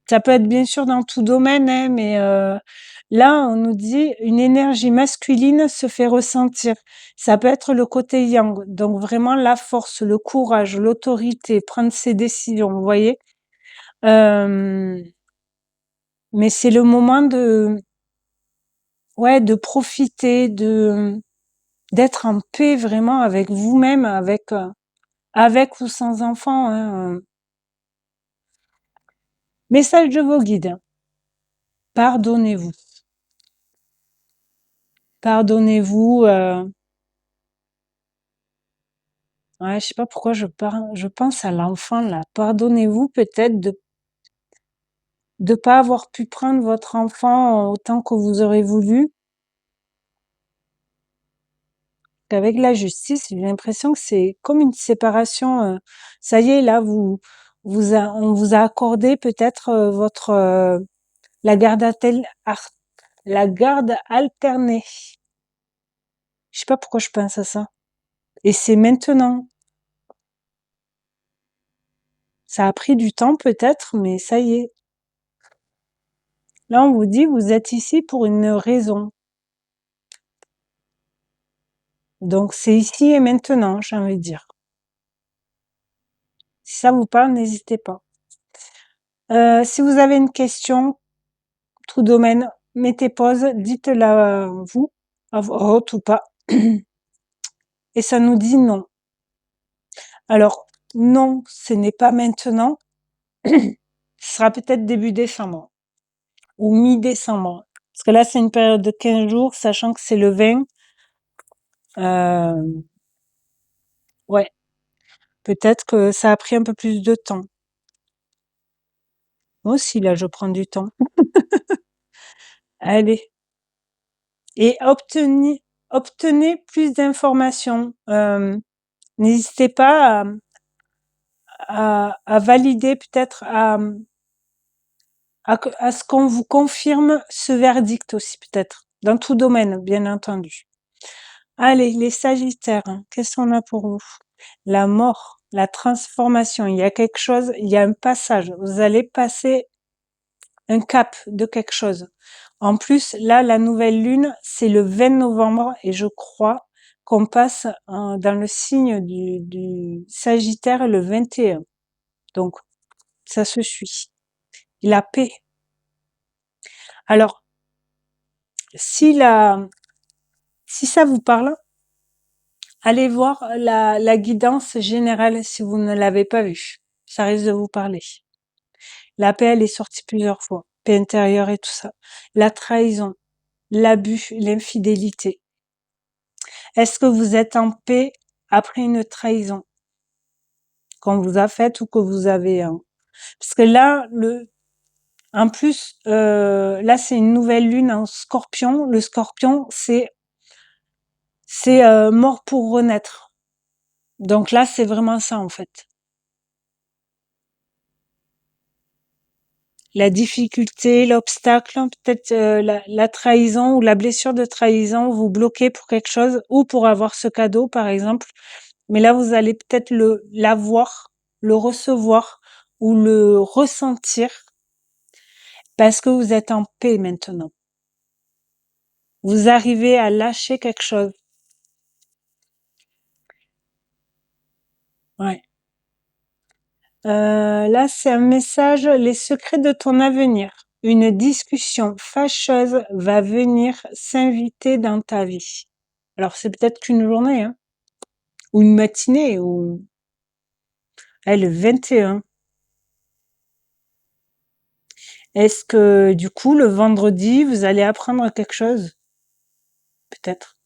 Ça peut être bien sûr dans tout domaine, hein, mais là, on nous dit une énergie masculine se fait ressentir. Ça peut être le côté yang, donc vraiment la force, le courage, l'autorité, prendre ses décisions, vous voyez. Euh, mais c'est le moment de, ouais, de profiter, de d'être en paix vraiment avec vous-même, avec ou sans enfant, hein. Message de vos guides. Pardonnez-vous. Pardonnez-vous. Ouais, je sais pas pourquoi je pense à l'enfant là. Pardonnez-vous peut-être de pas avoir pu prendre votre enfant autant que vous aurez voulu. Qu'avec la justice, j'ai l'impression que c'est comme une séparation. Ça y est, là, on vous a accordé peut-être votre la garde la garde alternée. Je sais pas pourquoi je pense à ça. Et c'est maintenant. Ça a pris du temps peut-être, mais ça y est. Là, on vous dit, vous êtes ici pour une raison. Donc, c'est ici et maintenant, j'ai envie de dire. Si ça vous parle, n'hésitez pas. Si vous avez une question, tout domaine, mettez pause, dites-la vous, à voix haute ou pas. Et ça nous dit non. Alors, non, ce n'est pas maintenant. Ce sera peut-être début décembre ou mi-décembre. Parce que là, c'est une période de 15 jours, sachant que c'est le 20. Ouais, peut-être que ça a pris un peu plus de temps. Moi aussi, là, je prends du temps. Allez. Et obtenez plus d'informations. N'hésitez pas à valider peut-être à ce qu'on vous confirme ce verdict aussi peut-être dans tout domaine, bien entendu. Allez, les Sagittaires, hein, qu'est-ce qu'on a pour vous? La mort, la transformation. Il y a quelque chose, il y a un passage. Vous allez passer un cap de quelque chose. En plus, là, la nouvelle lune, c'est le 20 novembre et je crois qu'on passe dans le signe du Sagittaire le 21. Donc, ça se suit. La paix. Alors, si ça vous parle, allez voir la guidance générale si vous ne l'avez pas vue. Ça risque de vous parler. La paix, elle est sortie plusieurs fois. Paix intérieure et tout ça. La trahison, l'abus, l'infidélité. Est-ce que vous êtes en paix après une trahison qu'on vous a faite ou que vous avez... Parce que là, en plus, là, c'est une nouvelle lune en scorpion. Le scorpion, c'est mort pour renaître. Donc là, c'est vraiment ça, en fait. La difficulté, l'obstacle, peut-être la trahison ou la blessure de trahison, vous bloquez pour quelque chose ou pour avoir ce cadeau, par exemple. Mais là, vous allez peut-être l'avoir, le recevoir ou le ressentir parce que vous êtes en paix maintenant. Vous arrivez à lâcher quelque chose. Ouais. Là, c'est un message, les secrets de ton avenir. Une discussion fâcheuse va venir s'inviter dans ta vie. Alors, c'est peut-être qu'une journée, hein, ou une matinée, ou le 21. Est-ce que, du coup, le vendredi, vous allez apprendre quelque chose? Peut-être.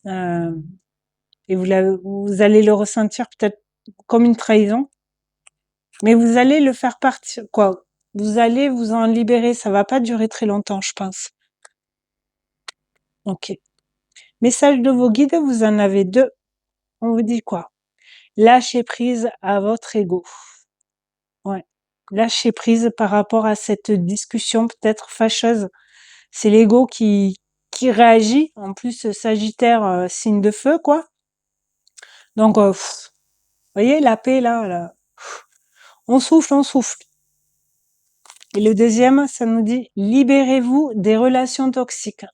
Euh, et vous allez le ressentir peut-être comme une trahison, mais vous allez le faire partir, quoi. Vous allez vous en libérer. Ça va pas durer très longtemps, je pense. Ok. Message de vos guides, vous en avez deux. On vous dit quoi? Lâchez prise à votre ego. Ouais. Lâchez prise par rapport à cette discussion peut-être fâcheuse. C'est l'ego qui réagit. En plus, Sagittaire, signe de feu, quoi. Donc, vous voyez, la paix, là, On souffle, on souffle. Et le deuxième, ça nous dit libérez-vous des relations toxiques.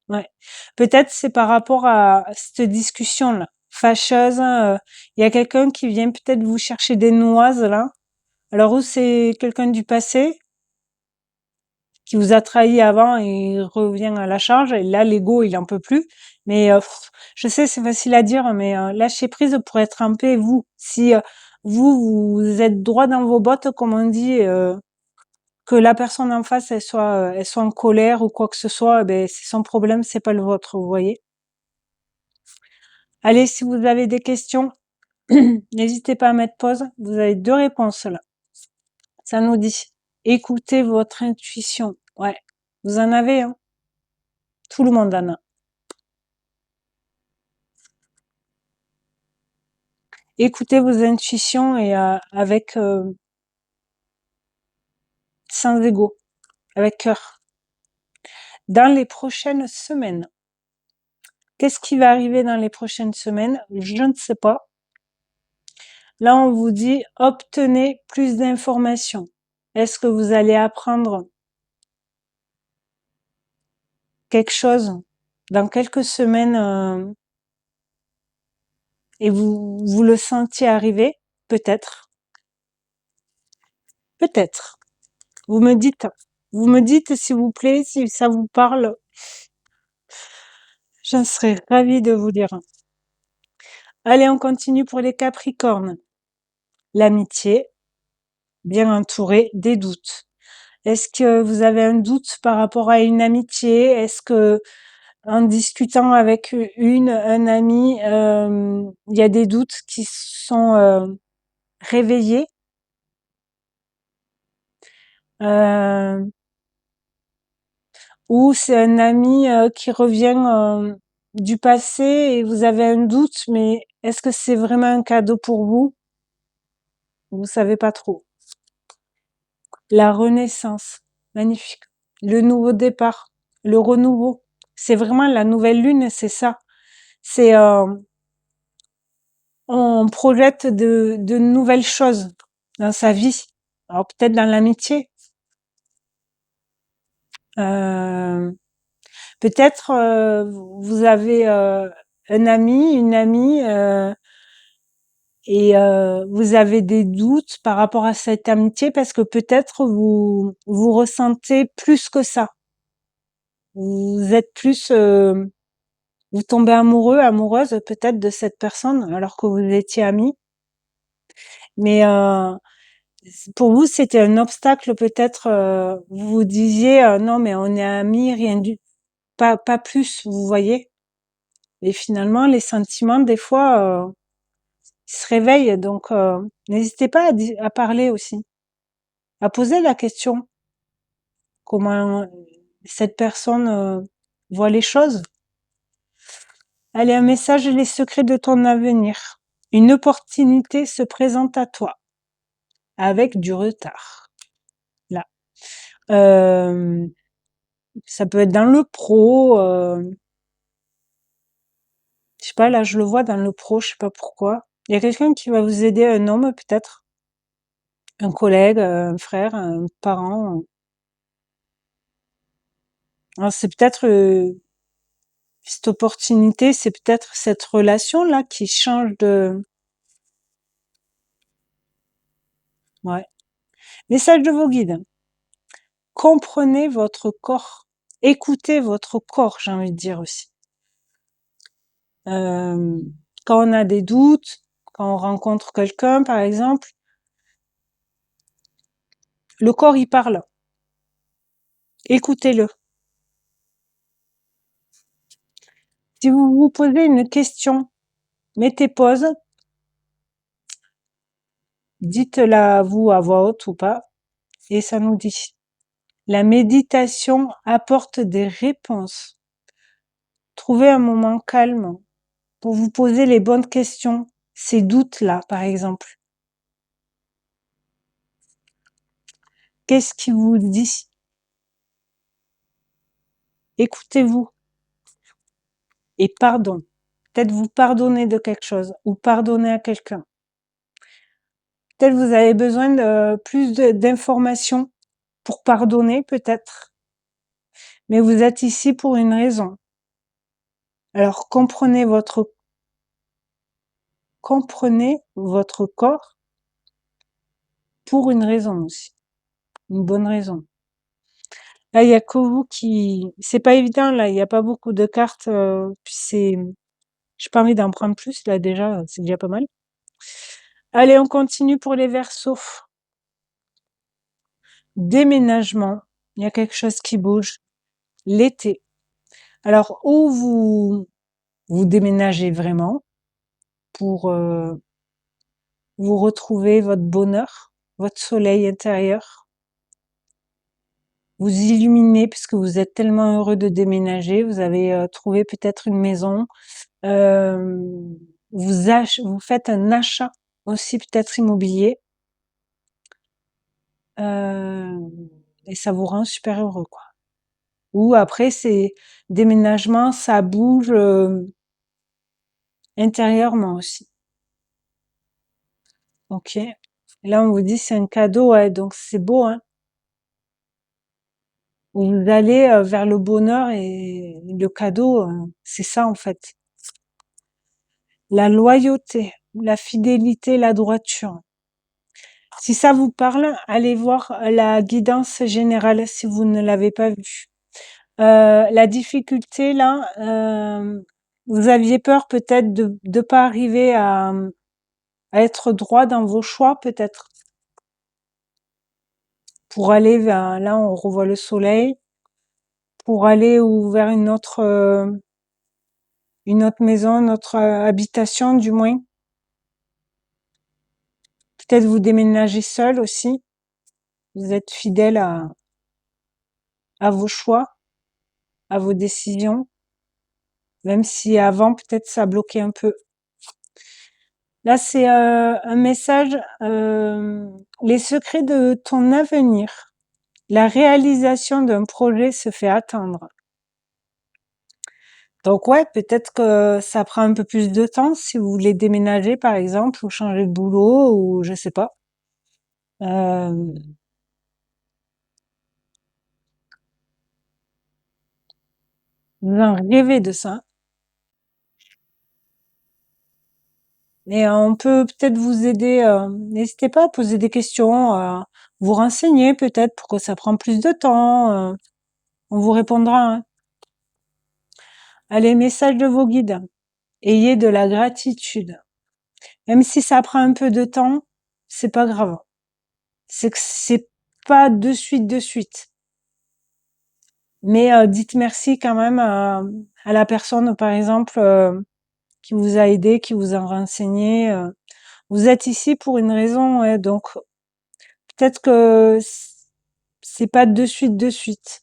Ouais. Peut-être c'est par rapport à cette discussion-là, fâcheuse. Il y a quelqu'un qui vient peut-être vous chercher des noises là. Alors ou c'est quelqu'un du passé qui vous a trahi avant et il revient à la charge. Et là, l'ego, il en peut plus. Mais je sais, c'est facile à dire, mais lâcher prise pour être en paix, vous. Si vous êtes droit dans vos bottes, comme on dit, que la personne en face, elle soit en colère ou quoi que ce soit, ben c'est son problème, c'est pas le vôtre, vous voyez. Allez, si vous avez des questions, n'hésitez pas à mettre pause. Vous avez 2 réponses là. Ça nous dit écoutez votre intuition. Ouais, vous en avez, hein. Tout le monde en a. Écoutez vos intuitions et avec sans ego, avec cœur. Dans les prochaines semaines, qu'est-ce qui va arriver dans les prochaines semaines? Je ne sais pas. Là, on vous dit obtenez plus d'informations. Est-ce que vous allez apprendre quelque chose dans quelques semaines et vous le sentiez arriver? Peut-être. Peut-être. Vous me dites. Vous me dites, s'il vous plaît, si ça vous parle. J'en serais ravie de vous dire. Allez, on continue pour les Capricornes. L'amitié, bien entourée des doutes. Est-ce que vous avez un doute par rapport à une amitié? Est-ce que en discutant avec un ami, il y a des doutes qui sont réveillés? Euh, ou c'est un ami qui revient du passé et vous avez un doute, mais est-ce que c'est vraiment un cadeau pour vous? Vous savez pas trop. La renaissance, magnifique. Le nouveau départ, le renouveau. C'est vraiment la nouvelle lune, c'est ça. C'est on projette de nouvelles choses dans sa vie. Alors peut-être dans l'amitié. Euh, peut-être vous avez un ami, une amie et vous avez des doutes par rapport à cette amitié parce que peut-être vous ressentez plus que ça. Vous êtes plus vous tombez amoureux, amoureuse peut-être de cette personne alors que vous étiez amis. Mais pour vous, c'était un obstacle peut-être, vous vous disiez non mais on est amis, rien du pas plus, vous voyez. Et finalement, les sentiments des fois ils se réveillent, donc n'hésitez pas à parler aussi, à poser la question comment cette personne voit les choses. Allez, un message, les secrets de ton avenir. Une opportunité se présente à toi avec du retard. Là. Ça peut être dans le pro. Je sais pas, là, je le vois dans le pro, je sais pas pourquoi. Il y a quelqu'un qui va vous aider, un homme peut-être, un collègue, un frère, un parent. Alors, c'est peut-être cette opportunité, c'est peut-être cette relation-là qui change de... Ouais. Message de vos guides. Comprenez votre corps. Écoutez votre corps, j'ai envie de dire aussi. Quand on a des doutes, quand on rencontre quelqu'un, par exemple, le corps, il parle. Écoutez-le. Si vous vous posez une question, mettez pause, dites-la vous à voix haute ou pas, et ça nous dit. La méditation apporte des réponses. Trouvez un moment calme pour vous poser les bonnes questions, ces doutes-là, par exemple. Qu'est-ce qui vous dit? Écoutez-vous et pardon. Peut-être vous pardonnez de quelque chose ou pardonnez à quelqu'un. Peut-être vous avez besoin de plus d'informations pour pardonner, peut-être. Mais vous êtes ici pour une raison. Alors comprenez votre corps pour une raison aussi. Une bonne raison. Là, il y a que vous qui... C'est pas évident, là. Il n'y a pas beaucoup de cartes. Puis j'ai pas envie d'en prendre plus, là, déjà. C'est déjà pas mal. Allez, on continue pour les Verseaux. Déménagement. Il y a quelque chose qui bouge. L'été. Alors, où vous déménagez vraiment pour vous retrouver votre bonheur, votre soleil intérieur, vous illuminer puisque vous êtes tellement heureux de déménager, vous avez trouvé peut-être une maison, euh, vous faites un achat aussi peut-être immobilier euh, et ça vous rend super heureux quoi. Ou après c'est déménagement, ça bouge intérieurement aussi. Ok. Là on vous dit c'est un cadeau, ouais, donc c'est beau hein. Vous allez vers le bonheur et le cadeau, c'est ça en fait. La loyauté, la fidélité, la droiture. Si ça vous parle, allez voir la guidance générale si vous ne l'avez pas vue. La difficulté là, vous aviez peur peut-être de pas arriver à être droit dans vos choix peut-être. Pour aller vers, là on revoit le soleil, pour aller ou vers une autre maison, notre habitation du moins. Peut-être vous déménagez seul aussi. Vous êtes fidèle à vos choix, à vos décisions, même si avant peut-être ça bloquait un peu. Là, c'est un message, les secrets de ton avenir. La réalisation d'un projet se fait attendre. Donc ouais, peut-être que ça prend un peu plus de temps si vous voulez déménager par exemple ou changer de boulot ou je sais pas. Euh, vous en rêvez de ça. Et on peut peut-être vous aider. N'hésitez pas à poser des questions, vous renseigner peut-être pour que ça prend plus de temps. On vous répondra. Hein. Allez, message de vos guides. Ayez de la gratitude. Même si ça prend un peu de temps, c'est pas grave. C'est que c'est pas de suite. Mais dites merci quand même à la personne, par exemple, qui vous a aidé, qui vous a renseigné. Vous êtes ici pour une raison, ouais, donc peut-être que c'est pas de suite.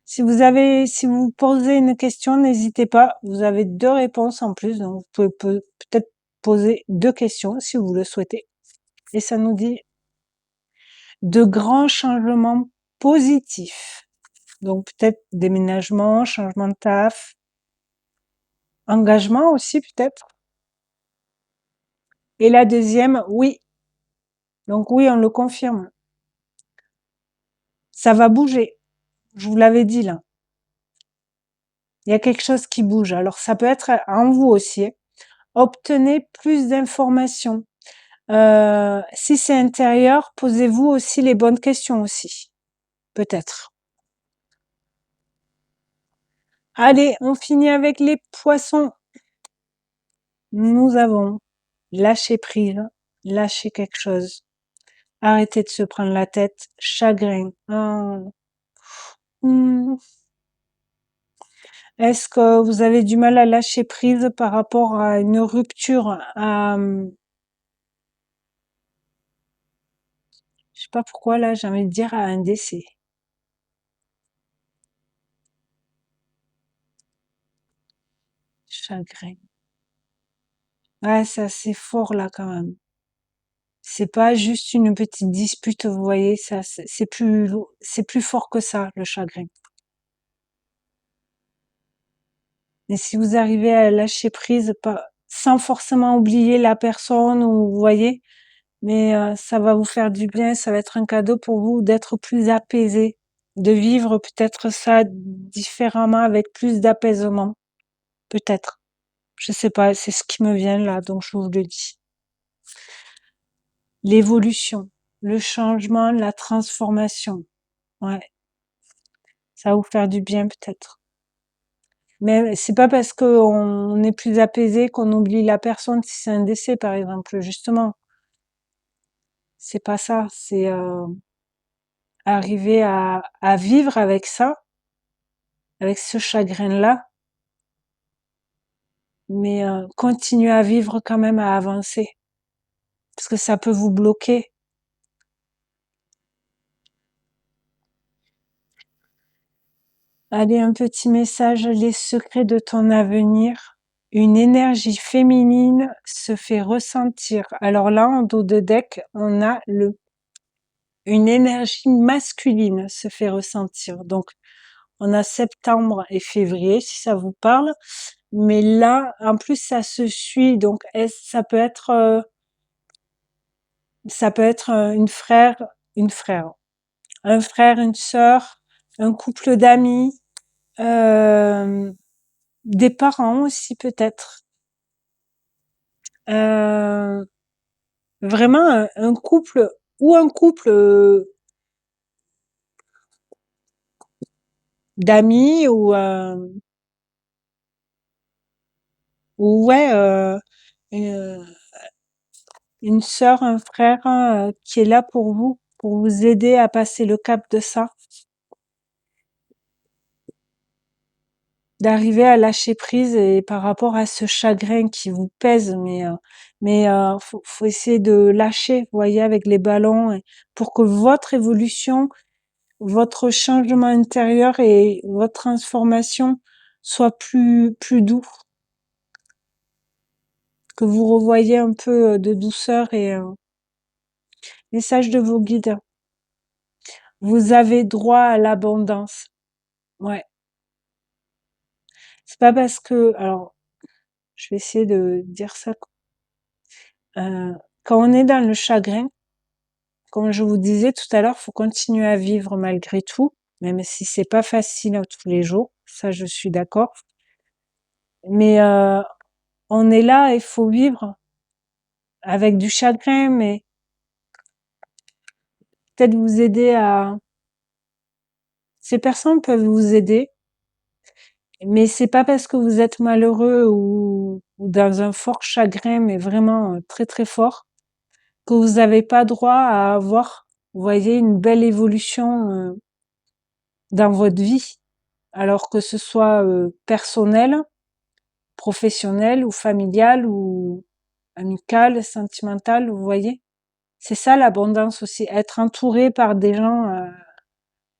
Si vous posez une question, n'hésitez pas. Vous avez 2 réponses en plus, donc vous pouvez peut-être poser 2 questions si vous le souhaitez. Et ça nous dit de grands changements positifs. Donc peut-être déménagement, changement de taf, engagement aussi peut-être. Et la deuxième, oui. Donc oui, on le confirme. Ça va bouger. Je vous l'avais dit là. Il y a quelque chose qui bouge. Alors ça peut être en vous aussi. Hein. Obtenez plus d'informations. Si c'est intérieur, posez-vous aussi les bonnes questions aussi. Peut-être. Allez, on finit avec les poissons. Nous avons lâché prise, lâché quelque chose. Arrêtez de se prendre la tête. Chagrin. Oh. Est-ce que vous avez du mal à lâcher prise par rapport à une rupture, je sais pas pourquoi là, j'ai envie de dire à un décès. Chagrin. Ouais, c'est assez fort là quand même. C'est pas juste une petite dispute, vous voyez, ça, c'est plus fort que ça, le chagrin. Mais si vous arrivez à lâcher prise, pas, sans forcément oublier la personne ou vous voyez, mais ça va vous faire du bien, ça va être un cadeau pour vous d'être plus apaisé, de vivre peut-être ça différemment avec plus d'apaisement, peut-être. Je sais pas, c'est ce qui me vient là, donc je vous le dis. L'évolution, le changement, la transformation. Ouais, ça va vous faire du bien peut-être. Mais c'est pas parce qu'on est plus apaisé qu'on oublie la personne si c'est un décès, par exemple, justement. C'est pas ça, c'est arriver à vivre avec ça, avec ce chagrin-là, mais continuer à vivre quand même, à avancer, parce que ça peut vous bloquer. Allez, un petit message, les secrets de ton avenir. Une énergie féminine se fait ressentir. Alors là, en dos de deck, on a une énergie masculine se fait ressentir. Donc, on a septembre et février, si ça vous parle. Mais là, en plus, ça se suit. Donc, ça peut être une frère, un frère, une sœur, un couple d'amis, euh, des parents aussi peut-être. Euh, vraiment un couple ou un couple d'amis ou ouais, une, une sœur, un frère qui est là pour vous aider à passer le cap de ça, d'arriver à lâcher prise et par rapport à ce chagrin qui vous pèse, mais faut essayer de lâcher, vous voyez, avec les ballons, pour que votre évolution, votre changement intérieur et votre transformation soit plus doux, que vous revoyez un peu de douceur et message de vos guides. Vous avez droit à l'abondance. Ouais. C'est pas parce que, alors, je vais essayer de dire ça. Euh, Quand on est dans le chagrin, comme je vous disais tout à l'heure, faut continuer à vivre malgré tout, même si c'est pas facile tous les jours. Ça, je suis d'accord. Mais on est là, il faut vivre avec du chagrin, mais peut-être vous aider à. Ces personnes peuvent vous aider, mais c'est pas parce que vous êtes malheureux ou dans un fort chagrin, mais vraiment très très fort, que vous n'avez pas droit à avoir, vous voyez, une belle évolution dans votre vie, alors que ce soit personnel, professionnel ou familial ou amical, sentimental, vous voyez. C'est ça l'abondance aussi, être entouré par des gens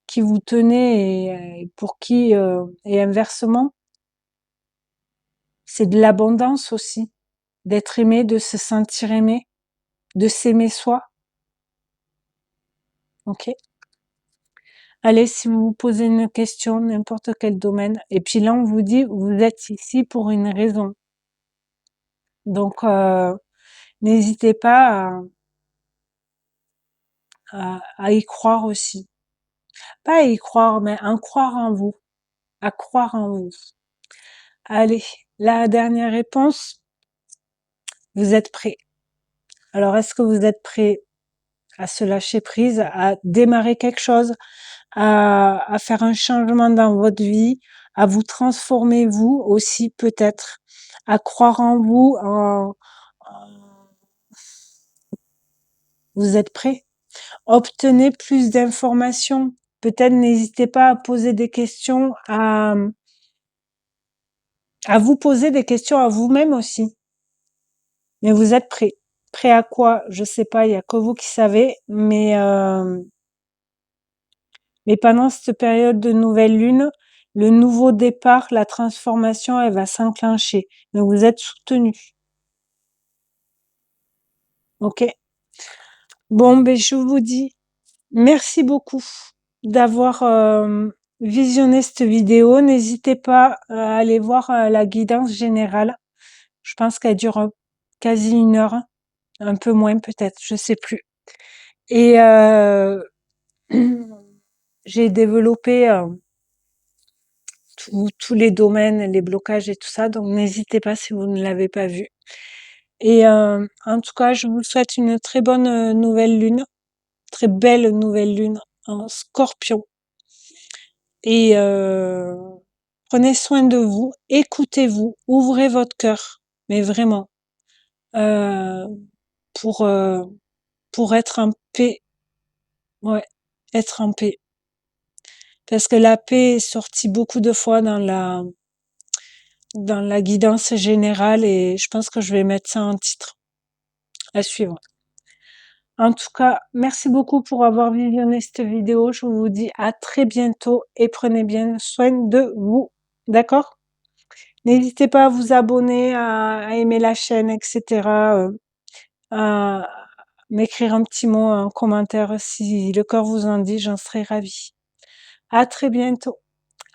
qui vous tenaient et pour qui, et inversement, c'est de l'abondance aussi, d'être aimé, de se sentir aimé, de s'aimer soi. Ok. Allez, si vous vous posez une question, n'importe quel domaine, et puis là on vous dit, vous êtes ici pour une raison. Donc n'hésitez pas à y croire aussi. Pas à y croire, mais à croire en vous, à croire en vous. Allez, la dernière réponse, vous êtes prêts. Alors est-ce que vous êtes prêts à se lâcher prise, à démarrer quelque chose, à faire un changement dans votre vie, à vous transformer vous aussi peut-être, à croire en vous, vous êtes prêts? Obtenez plus d'informations. Peut-être n'hésitez pas à poser des questions, à vous poser des questions à vous-même aussi. Mais vous êtes prêts. Prêts à quoi? Je sais pas, il y a que vous qui savez, mais pendant cette période de nouvelle lune, le nouveau départ, la transformation, elle va s'enclencher. Mais vous êtes soutenus. Ok? Bon, ben, je vous dis merci beaucoup d'avoir visionné cette vidéo. N'hésitez pas à aller voir la guidance générale. Je pense qu'elle dure quasi 1 heure, un peu moins peut-être, je sais plus. Et j'ai développé tous les domaines, les blocages et tout ça, donc n'hésitez pas si vous ne l'avez pas vu. Et en tout cas, je vous souhaite une très bonne nouvelle lune, très belle nouvelle lune en Scorpion. Et prenez soin de vous, écoutez-vous, ouvrez votre cœur, mais vraiment, euh, pour, euh, pour être en paix. Ouais, être en paix. Parce que la paix est sortie beaucoup de fois dans la guidance générale et je pense que je vais mettre ça en titre à suivre. En tout cas, merci beaucoup pour avoir visionné cette vidéo. Je vous dis à très bientôt et prenez bien soin de vous. D'accord? N'hésitez pas à vous abonner, à aimer la chaîne, etc. À m'écrire un petit mot, un commentaire si le cœur vous en dit, j'en serai ravie. À très bientôt.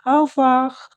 Au revoir.